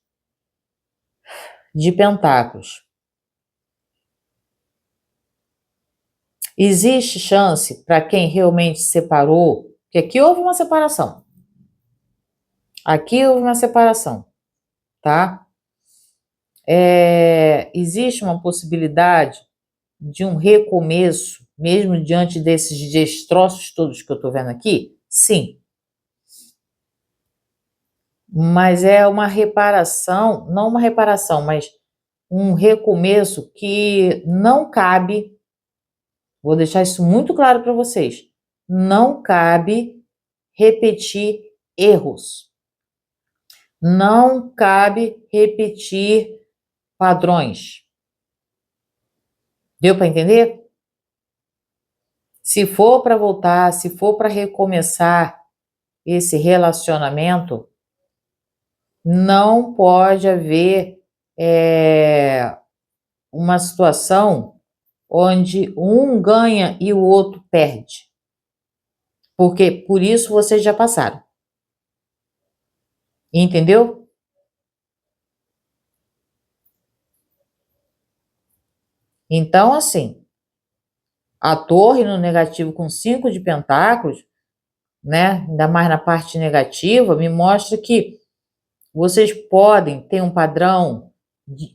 de pentáculos. Existe chance para quem realmente separou, que aqui houve uma separação. Aqui houve uma separação, tá? Existe uma possibilidade de um recomeço, mesmo diante desses destroços todos que eu estou vendo aqui? Sim. Mas é uma reparação, não uma reparação, mas um recomeço que não cabe, vou deixar isso muito claro para vocês, não cabe repetir erros. Não cabe repetir padrões. Deu para entender? Se for para voltar, se for para recomeçar esse relacionamento, não pode haver uma situação onde um ganha e o outro perde. Porque por isso vocês já passaram. Entendeu? Então, assim, a torre no negativo com 5 de pentáculos, né? Ainda mais na parte negativa, me mostra que vocês podem ter um padrão.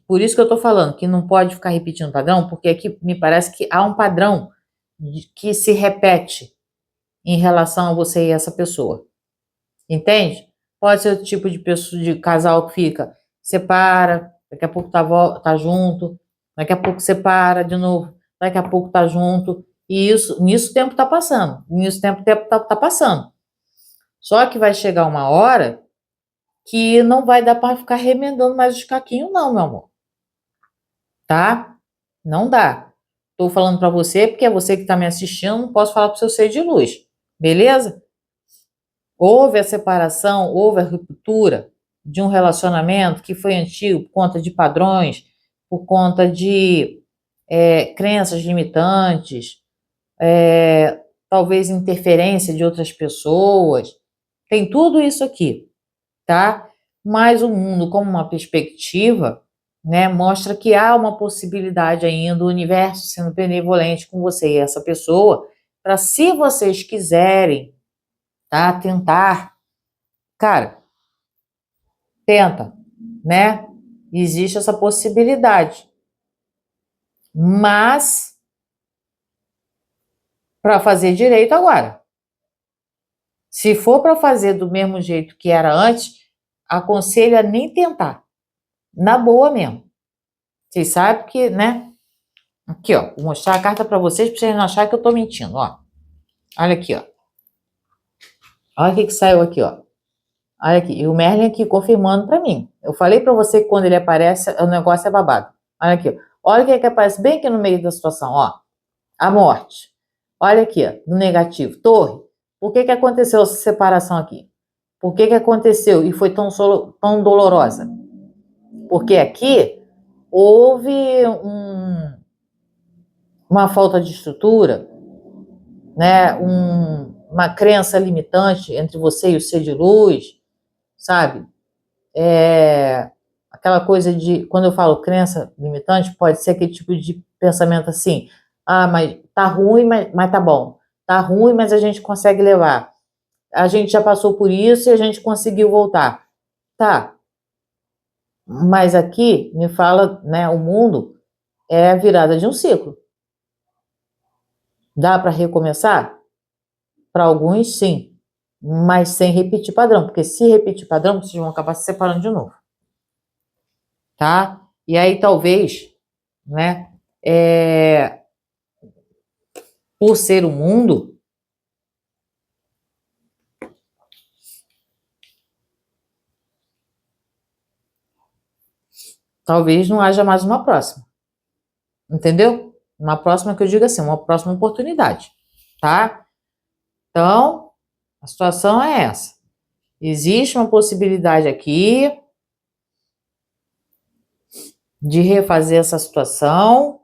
Por isso que eu estou falando que não pode ficar repetindo padrão, porque aqui me parece que há um padrão que se repete em relação a você e essa pessoa. Entende? Pode ser o tipo de pessoa, de casal que fica, separa, daqui a pouco tá junto, daqui a pouco separa de novo, daqui a pouco tá junto. E isso, nisso o tempo tá passando. Nisso o tempo tá passando. Só que vai chegar uma hora que não vai dar para ficar remendando mais os caquinhos, não, meu amor. Tá? Não dá. Tô falando para você porque é você que tá me assistindo, não posso falar pro seu ser de luz. Beleza? Houve a separação, houve a ruptura de um relacionamento que foi antigo por conta de padrões, por conta de crenças limitantes, talvez interferência de outras pessoas. Tem tudo isso aqui, tá? Mas o mundo, como uma perspectiva, né, mostra que há uma possibilidade ainda, o universo sendo benevolente com você e essa pessoa, para se vocês quiserem, tá, tentar, cara, tenta, né? Existe essa possibilidade. Mas para fazer direito agora. Se for para fazer do mesmo jeito que era antes, aconselho a nem tentar. Na boa mesmo. Vocês sabem que, né? Aqui, ó, vou mostrar a carta para vocês não acharem que eu tô mentindo, ó. Olha aqui, ó. Olha o que saiu aqui, ó. Olha aqui, e o Merlin aqui confirmando para mim. Eu falei para você que quando ele aparece, o negócio é babado. Olha aqui, ó. Olha o que aparece bem aqui no meio da situação, ó. A morte. Olha aqui, ó, no negativo. Torre. Por que aconteceu essa separação aqui? Por que aconteceu e foi tão dolorosa? Porque aqui houve uma falta de estrutura, né? Uma crença limitante entre você e o ser de luz, sabe? Aquela coisa de, quando eu falo crença limitante, pode ser aquele tipo de pensamento assim, mas tá ruim, mas tá bom. Tá ruim, mas a gente consegue levar. A gente já passou por isso e a gente conseguiu voltar. Tá. Mas aqui me fala, né, o mundo é a virada de um ciclo. Dá para recomeçar? Para alguns, sim. Mas sem repetir padrão. Porque se repetir padrão, vocês vão acabar se separando de novo. Tá? E aí, talvez, né, por ser o mundo, talvez não haja mais uma próxima. Entendeu? Uma próxima que eu digo assim, uma próxima oportunidade. Tá? Então, a situação é essa. Existe uma possibilidade aqui de refazer essa situação.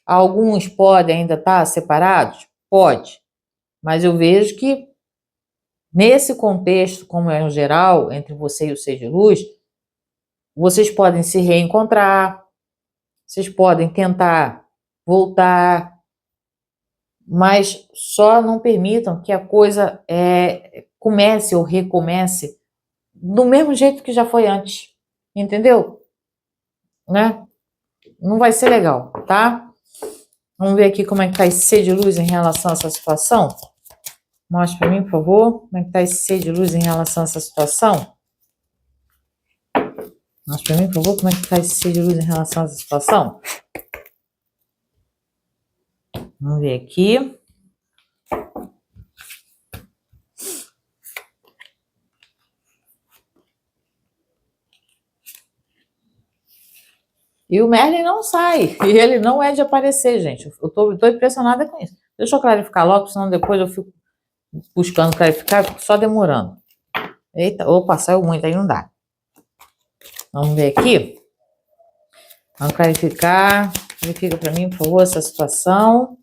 Alguns podem ainda estar separados? Pode. Mas eu vejo que nesse contexto, como é no geral, entre você e o ser de luz, vocês podem se reencontrar, vocês podem tentar voltar, mas só não permitam que a coisa comece ou recomece do mesmo jeito que já foi antes, entendeu? Né? Não vai ser legal, tá? Vamos ver aqui como é que tá esse ser de luz em relação a essa situação. Mostre para mim, por favor, como é que tá esse ser de luz em relação a essa situação. Mostre para mim, por favor, como é que tá esse ser de luz em relação a essa situação. Vamos ver aqui. E o Merlin não sai. E ele não é de aparecer, gente. Eu tô impressionada com isso. Deixa eu clarificar logo, senão depois eu fico buscando clarificar, fico só demorando. Eita, opa, saiu muito, aí não dá. Vamos ver aqui. Vamos clarificar. Clarifica para mim, por favor, essa situação.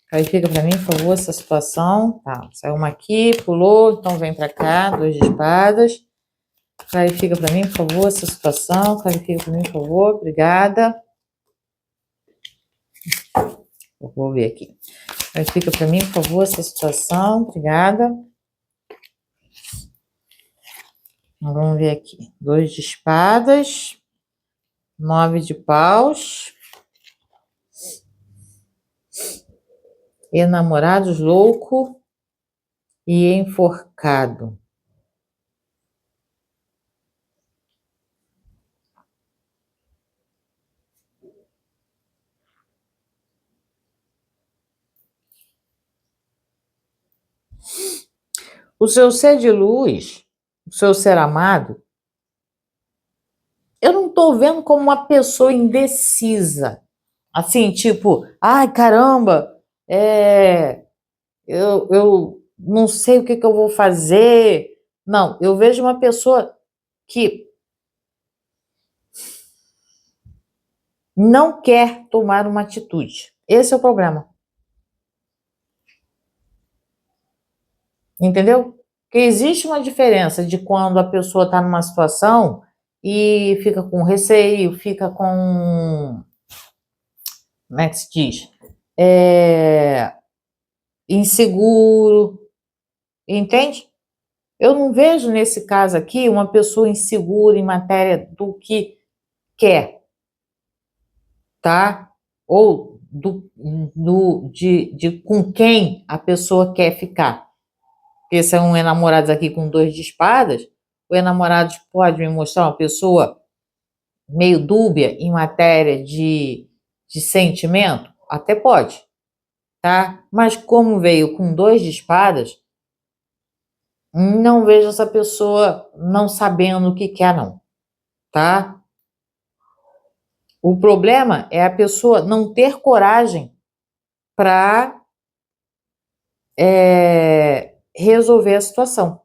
Clarifica para mim, por favor, essa situação. Tá, saiu uma aqui, pulou, então vem para cá, 2 de espadas. Clarifica para mim, por favor, essa situação. Clarifica para mim, por favor. Obrigada. Eu vou ver aqui. Clarifica para mim, por favor, essa situação. Obrigada. Vamos ver aqui. 2 de espadas. 9 de paus. Enamorados louco e enforcado. O seu ser de luz, o seu ser amado, eu não tô vendo como uma pessoa indecisa. Assim, tipo, ai, caramba, eu não sei o que eu vou fazer. Não, eu vejo uma pessoa que não quer tomar uma atitude. Esse é o problema. Entendeu? Porque existe uma diferença de quando a pessoa está numa situação e fica com receio, fica com, como é que se diz? Inseguro, entende? Eu não vejo nesse caso aqui uma pessoa insegura em matéria do que quer, tá? Ou de com quem a pessoa quer ficar. Porque se é um enamorado aqui com 2 de espadas, o enamorado pode me mostrar uma pessoa meio dúbia em matéria de sentimento? Até pode, tá? Mas como veio com 2 de espadas, não vejo essa pessoa não sabendo o que quer, não, tá? O problema é a pessoa não ter coragem para resolver a situação.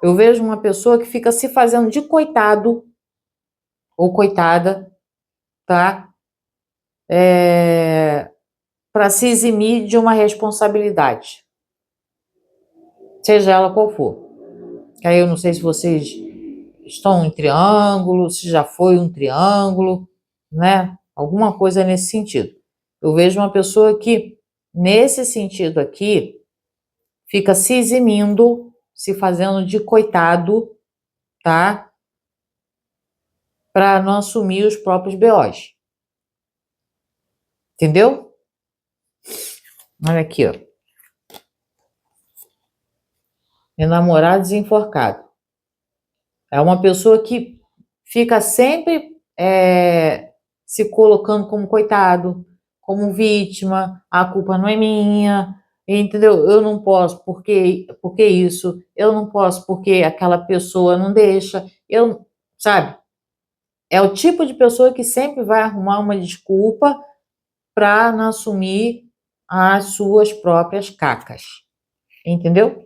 Eu vejo uma pessoa que fica se fazendo de coitado ou coitada, tá? Para se eximir de uma responsabilidade, seja ela qual for. Aí eu não sei se vocês estão em triângulo, se já foi um triângulo, né? Alguma coisa nesse sentido. Eu vejo uma pessoa que, nesse sentido aqui, fica se eximindo, se fazendo de coitado, tá? Para não assumir os próprios BOs. Entendeu? Olha aqui, ó. Enamorado desenforcado. É uma pessoa que fica sempre se colocando como coitado, como vítima, a culpa não é minha, entendeu? Eu não posso porque isso, eu não posso porque aquela pessoa não deixa, sabe? É o tipo de pessoa que sempre vai arrumar uma desculpa para não assumir as suas próprias cacas, entendeu?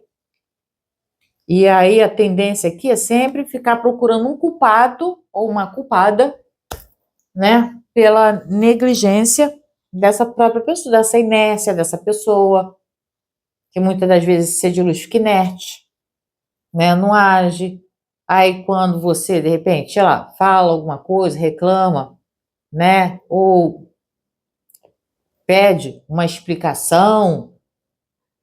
E aí a tendência aqui é sempre ficar procurando um culpado ou uma culpada, né, pela negligência dessa própria pessoa, dessa inércia dessa pessoa, que muitas das vezes ser de luz fica inerte, né, não age. Aí quando você, de repente, sei lá, fala alguma coisa, reclama, né, ou pede uma explicação,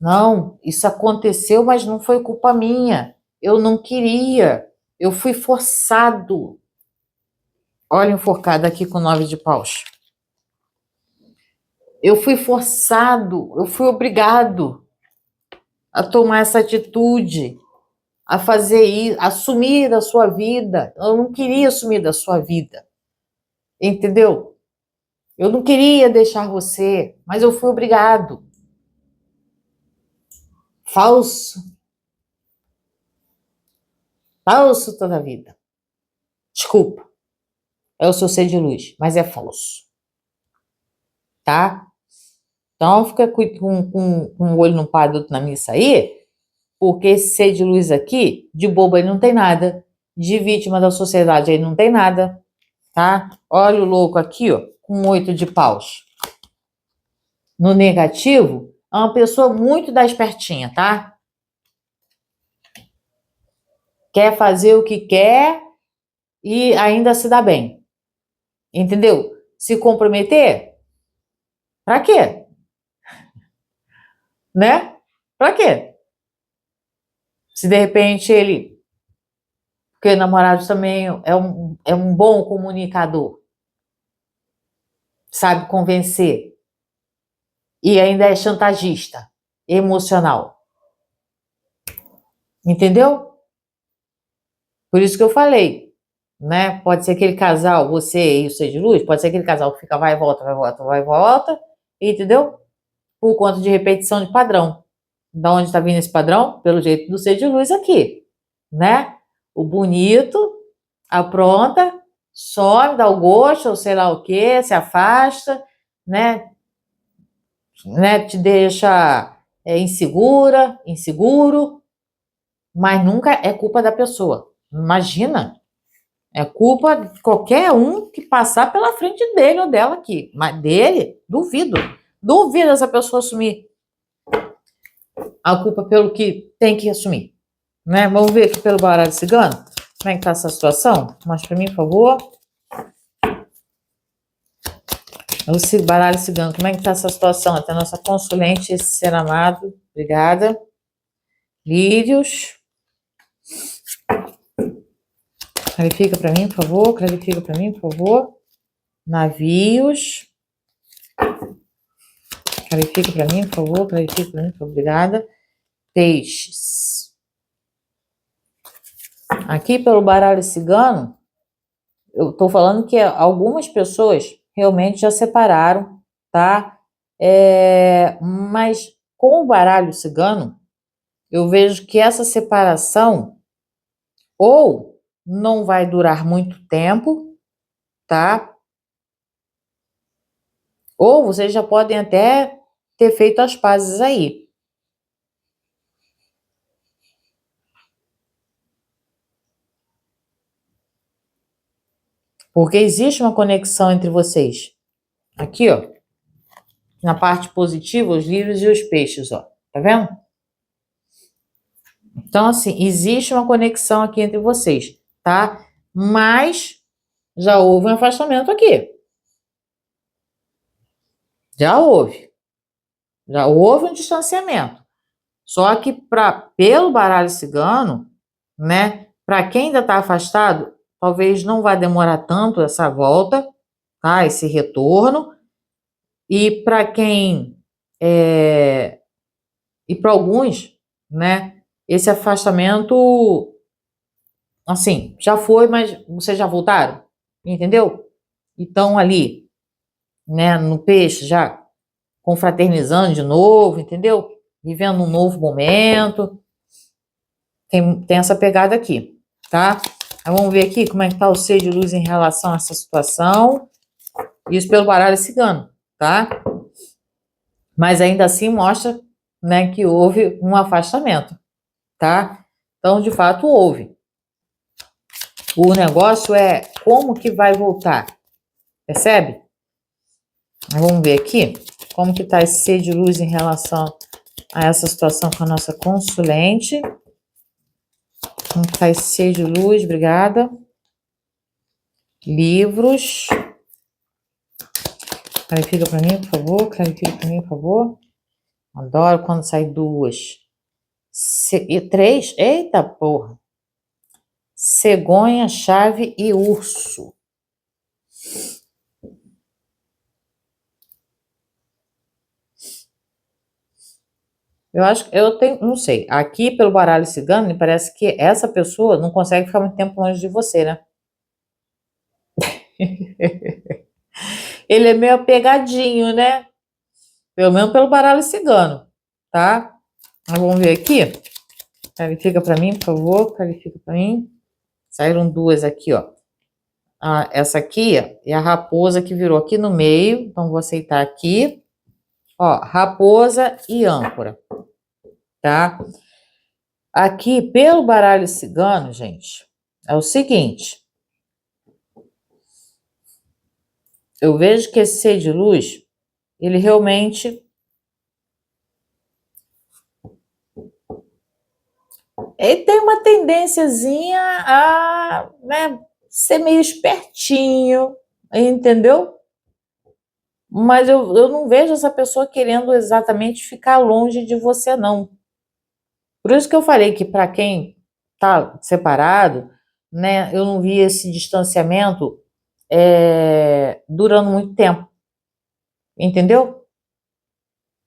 não, isso aconteceu, mas não foi culpa minha, eu não queria, eu fui forçado. Olha enforcada aqui com 9 de paus. Eu fui forçado, eu fui obrigado a tomar essa atitude, a fazer isso, assumir a sua vida. Eu não queria assumir da sua vida, entendeu? Eu não queria deixar você, mas eu fui obrigado. Falso, falso toda a vida. Desculpa, é o seu ser de luz, mas é falso, tá? Então fica com o olho no padre, outro na missa aí, porque esse ser de luz aqui, de bobo ele não tem nada, de vítima da sociedade ele não tem nada, tá? Olha o louco aqui, ó, com 8 de paus. No negativo, é uma pessoa muito da espertinha, tá? quer fazer o que quer e ainda se dá bem. Entendeu? Se comprometer? Pra quê? Né? Pra quê? Se de repente ele... Porque o namorado também é um bom comunicador. Sabe convencer. E ainda é chantagista. Emocional. Entendeu? Por isso que eu falei, né? Pode ser aquele casal, você e o ser de luz, pode ser aquele casal que fica vai e volta, vai e volta, vai e volta, entendeu? Por conta de repetição de padrão. Da onde está vindo esse padrão? Pelo jeito do ser de luz aqui, né? O bonito apronta, some, dá o gosto, ou sei lá o que, se afasta, né? Te deixa insegura, inseguro, mas nunca é culpa da pessoa. Imagina, é culpa de qualquer um que passar pela frente dele ou dela aqui. Mas dele, duvido. Duvido essa pessoa assumir a culpa pelo que tem que assumir. Né? Vamos ver aqui pelo baralho cigano. Como é que tá essa situação? Mostra pra mim, por favor. O baralho cigano, como é que tá essa situação? Até a nossa consulente, esse ser amado. Obrigada. Lírios. Clarifica para mim, por favor. Clarifica para mim, por favor. Navios. Clarifica para mim, por favor. Clarifica para mim, por favor. Obrigada. Peixes. Aqui pelo baralho cigano, eu tô falando que algumas pessoas realmente já separaram, tá? Mas com o baralho cigano, eu vejo que essa separação ou não vai durar muito tempo, tá? Ou vocês já podem até ter feito as pazes aí. Porque existe uma conexão entre vocês. Aqui, ó. Na parte positiva, os lírios e os peixes, ó. Tá vendo? Então, assim, existe uma conexão aqui entre vocês, tá? Mas já houve um afastamento aqui. Já houve. Já houve um distanciamento. Só que pelo baralho cigano, né? Para quem ainda está afastado, talvez não vai demorar tanto essa volta, tá? Esse retorno. E para quem e para alguns, né? Esse afastamento, assim, já foi, mas vocês já voltaram, entendeu? Então ali, né? No peixe já confraternizando de novo, entendeu? Vivendo um novo momento. Tem essa pegada aqui, tá? Então, vamos ver aqui como é que tá o ser de luz em relação a essa situação. Isso pelo baralho cigano, tá? Mas ainda assim mostra, né, que houve um afastamento, tá? Então, de fato, houve. O negócio é como que vai voltar, percebe? Vamos ver aqui como que tá esse ser de luz em relação a essa situação com a nossa consulente. Como que tá esse ser de luz, obrigada. Livros. Clarifica para mim, por favor. Clarifica para mim, por favor. Adoro quando sai duas. E três? Eita porra. Cegonha, chave e urso. Eu acho que eu tenho, não sei. Aqui pelo baralho cigano, me parece que essa pessoa não consegue ficar muito tempo longe de você, né? Ele é meio apegadinho, né? Pelo menos pelo baralho cigano, tá? Mas vamos ver aqui. Clarifica para mim, por favor. Clarifica para mim. Saíram duas aqui, ó. Essa aqui é a raposa que virou aqui no meio. Então, vou aceitar aqui. Ó, raposa e âncora. Tá? Aqui, pelo baralho cigano, gente, é o seguinte. Eu vejo que esse ser de luz, ele realmente ele tem uma tendênciazinha a, né, ser meio espertinho, entendeu? Mas eu não vejo essa pessoa querendo exatamente ficar longe de você, não. Por isso que eu falei que para quem tá separado, né, eu não vi esse distanciamento durando muito tempo, entendeu?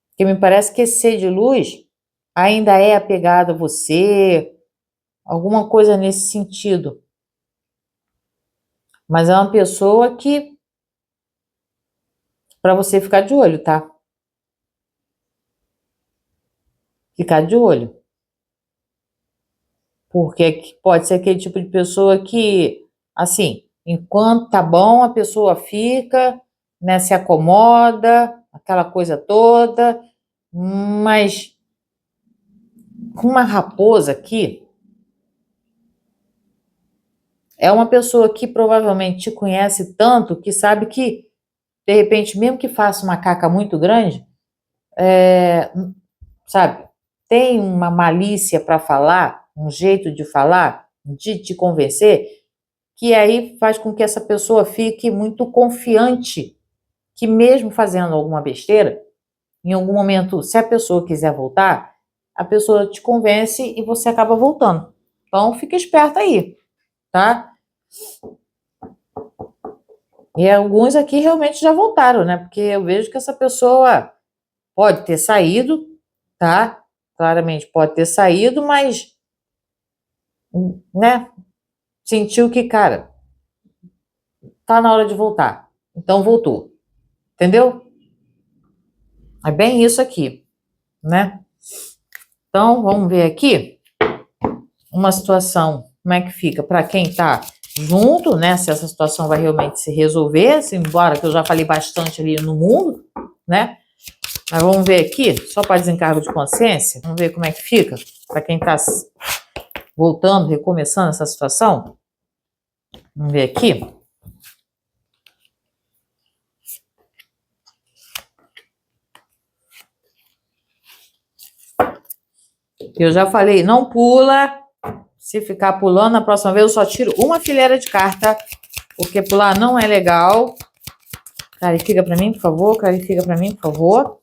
Porque me parece que esse ser de luz ainda é apegado a você, alguma coisa nesse sentido. Mas é uma pessoa que, para você ficar de olho, tá? Ficar de olho. Porque pode ser aquele tipo de pessoa que, assim, enquanto tá bom, a pessoa fica, né, se acomoda, aquela coisa toda, mas com uma raposa aqui, é uma pessoa que provavelmente te conhece tanto que sabe que, de repente, mesmo que faça uma caca muito grande, sabe, tem uma malícia para falar, um jeito de falar, de te convencer, que aí faz com que essa pessoa fique muito confiante, que mesmo fazendo alguma besteira, em algum momento, se a pessoa quiser voltar, a pessoa te convence e você acaba voltando. Então, fica esperta aí, tá? E alguns aqui realmente já voltaram, né? Porque eu vejo que essa pessoa pode ter saído, tá? Claramente pode ter saído, mas, né? Sentiu que, cara, tá na hora de voltar. Então voltou. Entendeu? É bem isso aqui, né? Então, vamos ver aqui uma situação, como é que fica para quem tá junto, né? Se essa situação vai realmente se resolver, se embora que eu já falei bastante ali no mundo, né? Mas vamos ver aqui, só para desencargo de consciência, vamos ver como é que fica para quem tá voltando, recomeçando essa situação. Vamos ver aqui. Eu já falei, não pula. Se ficar pulando, na próxima vez eu só tiro uma fileira de carta, porque pular não é legal. Clarifica para mim, por favor. Clarifica para mim, por favor.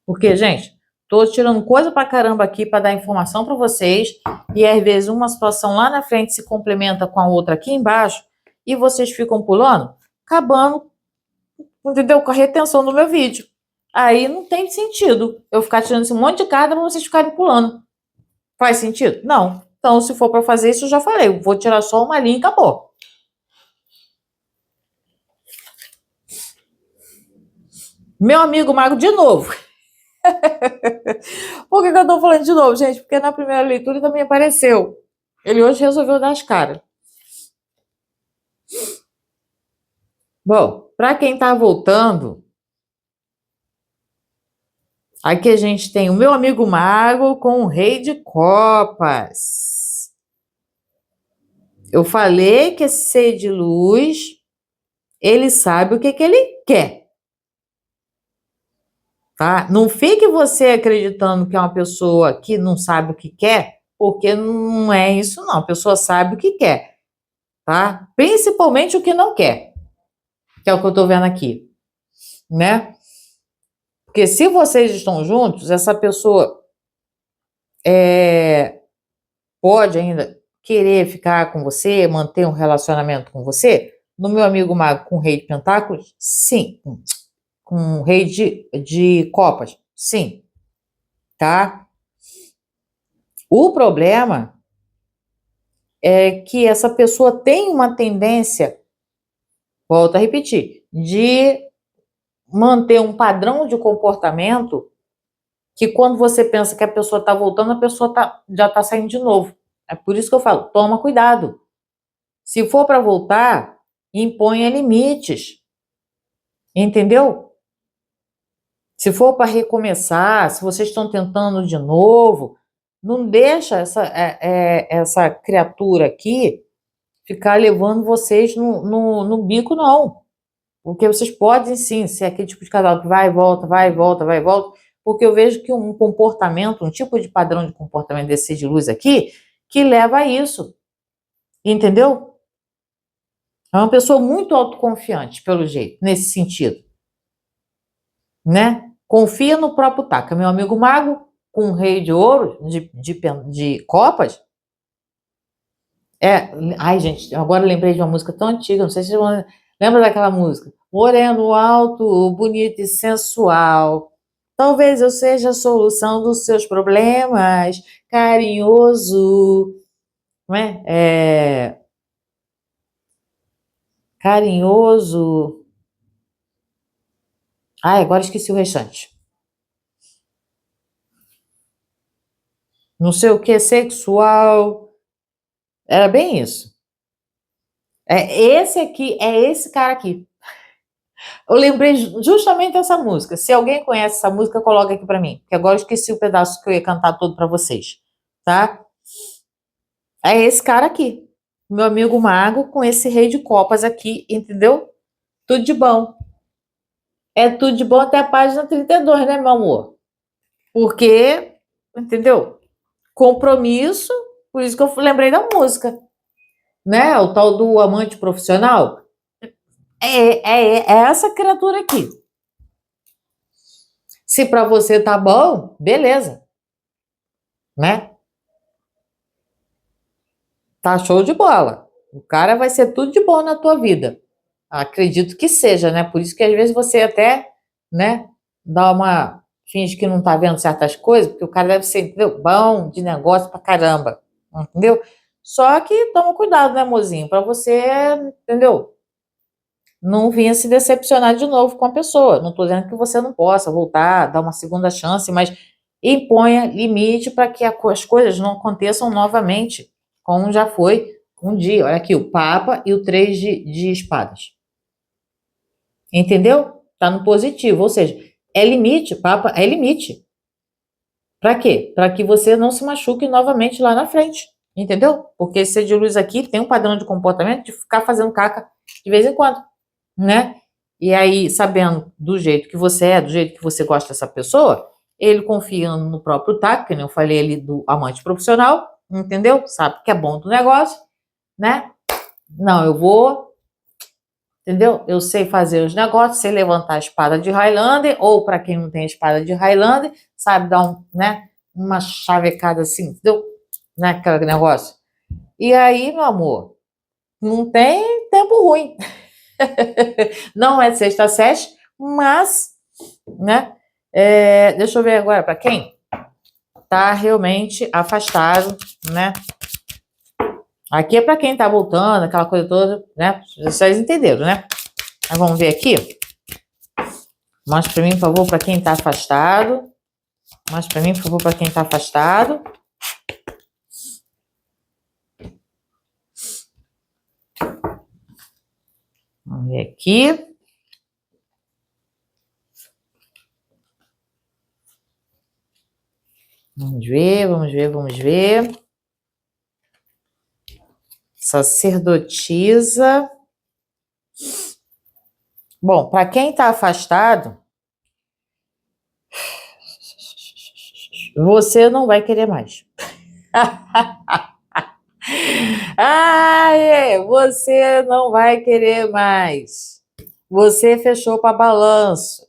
Porque, gente, tô tirando coisa pra caramba aqui para dar informação para vocês. E às vezes uma situação lá na frente se complementa com a outra aqui embaixo. E vocês ficam pulando, acabando, entendeu? Com a retenção do meu vídeo. Aí não tem sentido eu ficar tirando esse monte de carta para vocês ficarem pulando. Faz sentido? Não. Então, se for para fazer isso, eu já falei. Eu vou tirar só uma linha e acabou. Meu amigo Mago, de novo. Por que eu tô falando de novo, gente? Porque na primeira leitura também apareceu. Ele hoje resolveu dar as caras. Bom, para quem tá voltando, aqui a gente tem o meu amigo Mago com o Rei de Copas. Eu falei que esse ser de luz, ele sabe o que ele quer. Tá? Não fique você acreditando que é uma pessoa que não sabe o que quer, porque não é isso não. A pessoa sabe o que quer, tá? Principalmente o que não quer, que é o que eu tô vendo aqui, né? Porque se vocês estão juntos, essa pessoa pode ainda querer ficar com você, manter um relacionamento com você. No meu amigo Mago com o Rei de Pentáculos, sim. Com o Rei de Copas, sim, tá? O problema é que essa pessoa tem uma tendência, volto a repetir, de manter um padrão de comportamento que quando você pensa que a pessoa está voltando, a pessoa já está saindo de novo. É por isso que eu falo, toma cuidado. Se for para voltar, imponha limites. Entendeu? Se for para recomeçar, se vocês estão tentando de novo, não deixa essa criatura aqui ficar levando vocês no bico, não. Porque vocês podem sim ser aquele tipo de casal que vai e volta, vai e volta, vai e volta. porque eu vejo que um comportamento, um tipo de padrão de comportamento desse ser de luz aqui, que leva a isso, entendeu? É uma pessoa muito autoconfiante, pelo jeito, nesse sentido, né? Confia no próprio taco. Meu amigo mago, com o rei de ouro, de copas, ai, gente, agora eu lembrei de uma música tão antiga, não sei se vocês vão... Lembra daquela música? Moreno alto, bonito e sensual. Talvez eu seja a solução dos seus problemas. Carinhoso, não é? Carinhoso. Ai, agora esqueci o restante. Não sei o que, sexual. Era bem isso. Esse aqui, é esse cara aqui. Eu lembrei justamente dessa música. Se alguém conhece essa música, coloca aqui pra mim. Que agora eu esqueci o pedaço que eu ia cantar todo pra vocês. Tá? É esse cara aqui. Meu amigo mago com esse rei de copas aqui, entendeu? Tudo de bom. É tudo de bom até a página 32, né, meu amor? Porque, entendeu? Compromisso, por isso que eu lembrei da música. Né? O tal do amante profissional. É essa criatura aqui. Se pra você tá bom, beleza. Né? Tá show de bola. O cara vai ser tudo de bom na tua vida. Acredito que seja, né? Por isso que às vezes você até, né, dá uma... finge que não tá vendo certas coisas, porque o cara deve ser, entendeu? Bom de negócio pra caramba, entendeu? Só que toma cuidado, né, mozinho? Pra você, entendeu? Não vinha se decepcionar de novo com a pessoa. Não tô dizendo que você não possa voltar, dar uma segunda chance, mas imponha limite para que as coisas não aconteçam novamente, como já foi um dia. Olha aqui, o Papa e o 3 de espadas. Entendeu? Tá no positivo, ou seja, é limite, Papa é limite. Para quê? Para que você não se machuque novamente lá na frente. Entendeu? Porque esse ser de luz aqui tem um padrão de comportamento de ficar fazendo caca de vez em quando, né? E aí, sabendo do jeito que você é, do jeito que você gosta dessa pessoa, ele confiando no próprio taco, que nem eu falei ali do amante profissional, entendeu? Sabe que é bom do negócio, né? Não, eu vou, entendeu? Eu sei fazer os negócios, sei levantar a espada de Highlander, ou para quem não tem espada de Highlander, sabe dar né, uma chavecada assim, entendeu? Né, aquele negócio. E aí, meu amor, não tem tempo ruim. Não é sexta sete, mas, né? Deixa eu ver agora para quem tá realmente afastado, né? Aqui é para quem tá voltando, aquela coisa toda, né? Vocês entenderam, né? Mas vamos ver aqui. Mostra para mim, por favor, para quem tá afastado. Mostra para mim, por favor, para quem tá afastado. Vamos ver aqui. Vamos ver, vamos ver, vamos ver. Sacerdotisa. Bom, para quem está afastado, você não vai querer mais. Você não vai querer mais. Você fechou para balanço.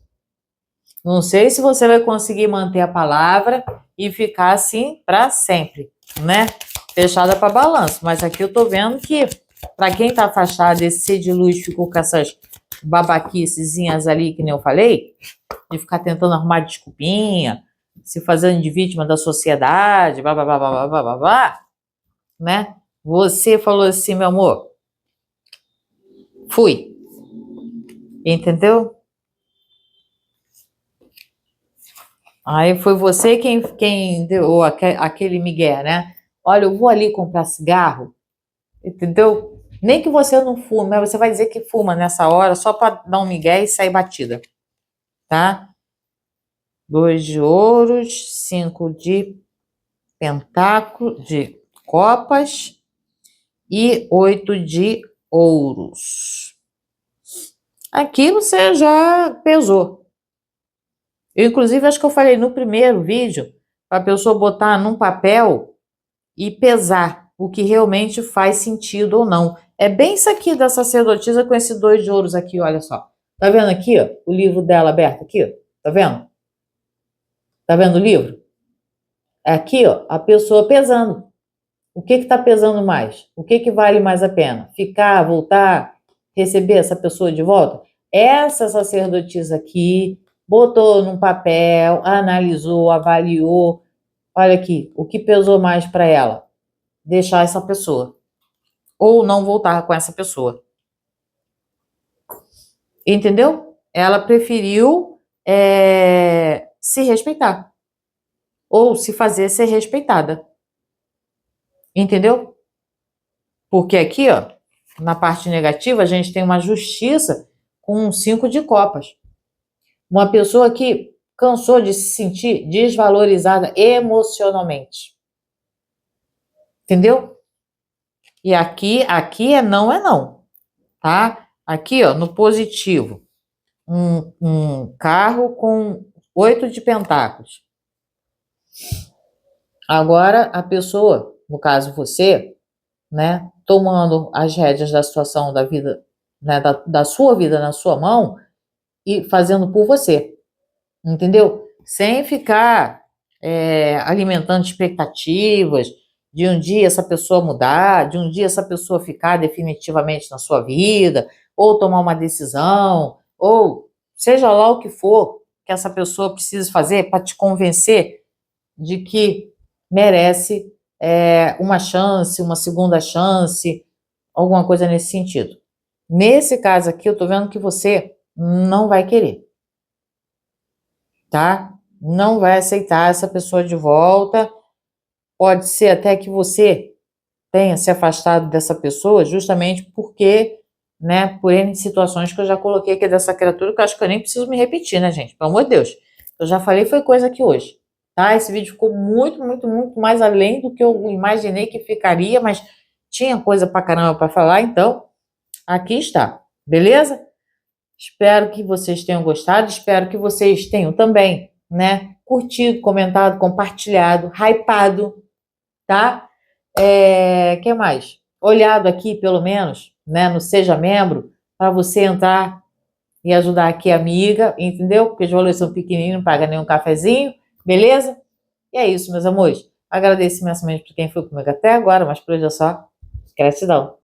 Não sei se você vai conseguir manter a palavra e ficar assim para sempre, né? Fechada para balanço. Mas aqui eu tô vendo que, para quem tá afastado, esse ser de luz ficou com essas babaquicezinhas ali, que nem eu falei, de ficar tentando arrumar desculpinha, se fazendo de vítima da sociedade, blá, blá, blá, blá, blá, blá, blá, né? Você falou assim, meu amor, fui. Entendeu? Aí foi você quem deu aquele migué, né? Olha, eu vou ali comprar cigarro, entendeu? Nem que você não fume, mas você vai dizer que fuma nessa hora só para dar um migué e sair batida, tá? 2 de ouros, 5 de pentáculo, de copas e 8 de ouros. Aqui você já pesou, Eu, inclusive, acho que eu falei no primeiro vídeo para a pessoa botar num papel e pesar o que realmente faz sentido ou não. É bem isso aqui da sacerdotisa com esses 2 de ouros aqui, olha só. Tá vendo aqui, ó, o livro dela aberto aqui, ó? Tá vendo? Tá vendo o livro? É aqui, ó, a pessoa pesando. O que que tá pesando mais? O que que vale mais a pena? Ficar, voltar, receber essa pessoa de volta? Essa sacerdotisa aqui botou num papel, analisou, avaliou. Olha aqui, o que pesou mais para ela? Deixar essa pessoa ou não voltar com essa pessoa. Entendeu? Ela preferiu se respeitar ou se fazer ser respeitada. Entendeu? Porque aqui, ó, na parte negativa, a gente tem uma justiça com um 5 de copas. Uma pessoa que cansou de se sentir desvalorizada emocionalmente. Entendeu? E aqui é não, tá? Aqui, ó, no positivo, um carro com 8 de pentáculos. Agora, a pessoa, no caso você, né, tomando as rédeas da situação da vida, né, da sua vida na sua mão e fazendo por você, entendeu? Sem ficar alimentando expectativas de um dia essa pessoa mudar, de um dia essa pessoa ficar definitivamente na sua vida, ou tomar uma decisão, ou seja lá o que for que essa pessoa precisa fazer para te convencer de que merece uma chance, uma segunda chance, alguma coisa nesse sentido. Nesse caso aqui, eu estou vendo que você não vai querer, tá? Não vai aceitar essa pessoa de volta. Pode ser até que você tenha se afastado dessa pessoa justamente porque, né, por N situações que eu já coloquei aqui dessa criatura, que eu acho que eu nem preciso me repetir, né, gente? Pelo amor de Deus. Eu já falei, foi coisa aqui hoje, tá? Esse vídeo ficou muito, muito, muito mais além do que eu imaginei que ficaria, mas tinha coisa pra caramba pra falar, então aqui está, beleza? Espero que vocês tenham gostado, espero que vocês tenham também, né, curtido, comentado, compartilhado, hypado, tá? Que mais? Olhado aqui, pelo menos, né, no Seja Membro, para você entrar e ajudar aqui a amiga, entendeu? Porque os valores são pequenininhos, não paga nenhum cafezinho, beleza? E é isso, meus amores. Agradeço imensamente por quem foi comigo até agora, mas por hoje é só. Gratidão.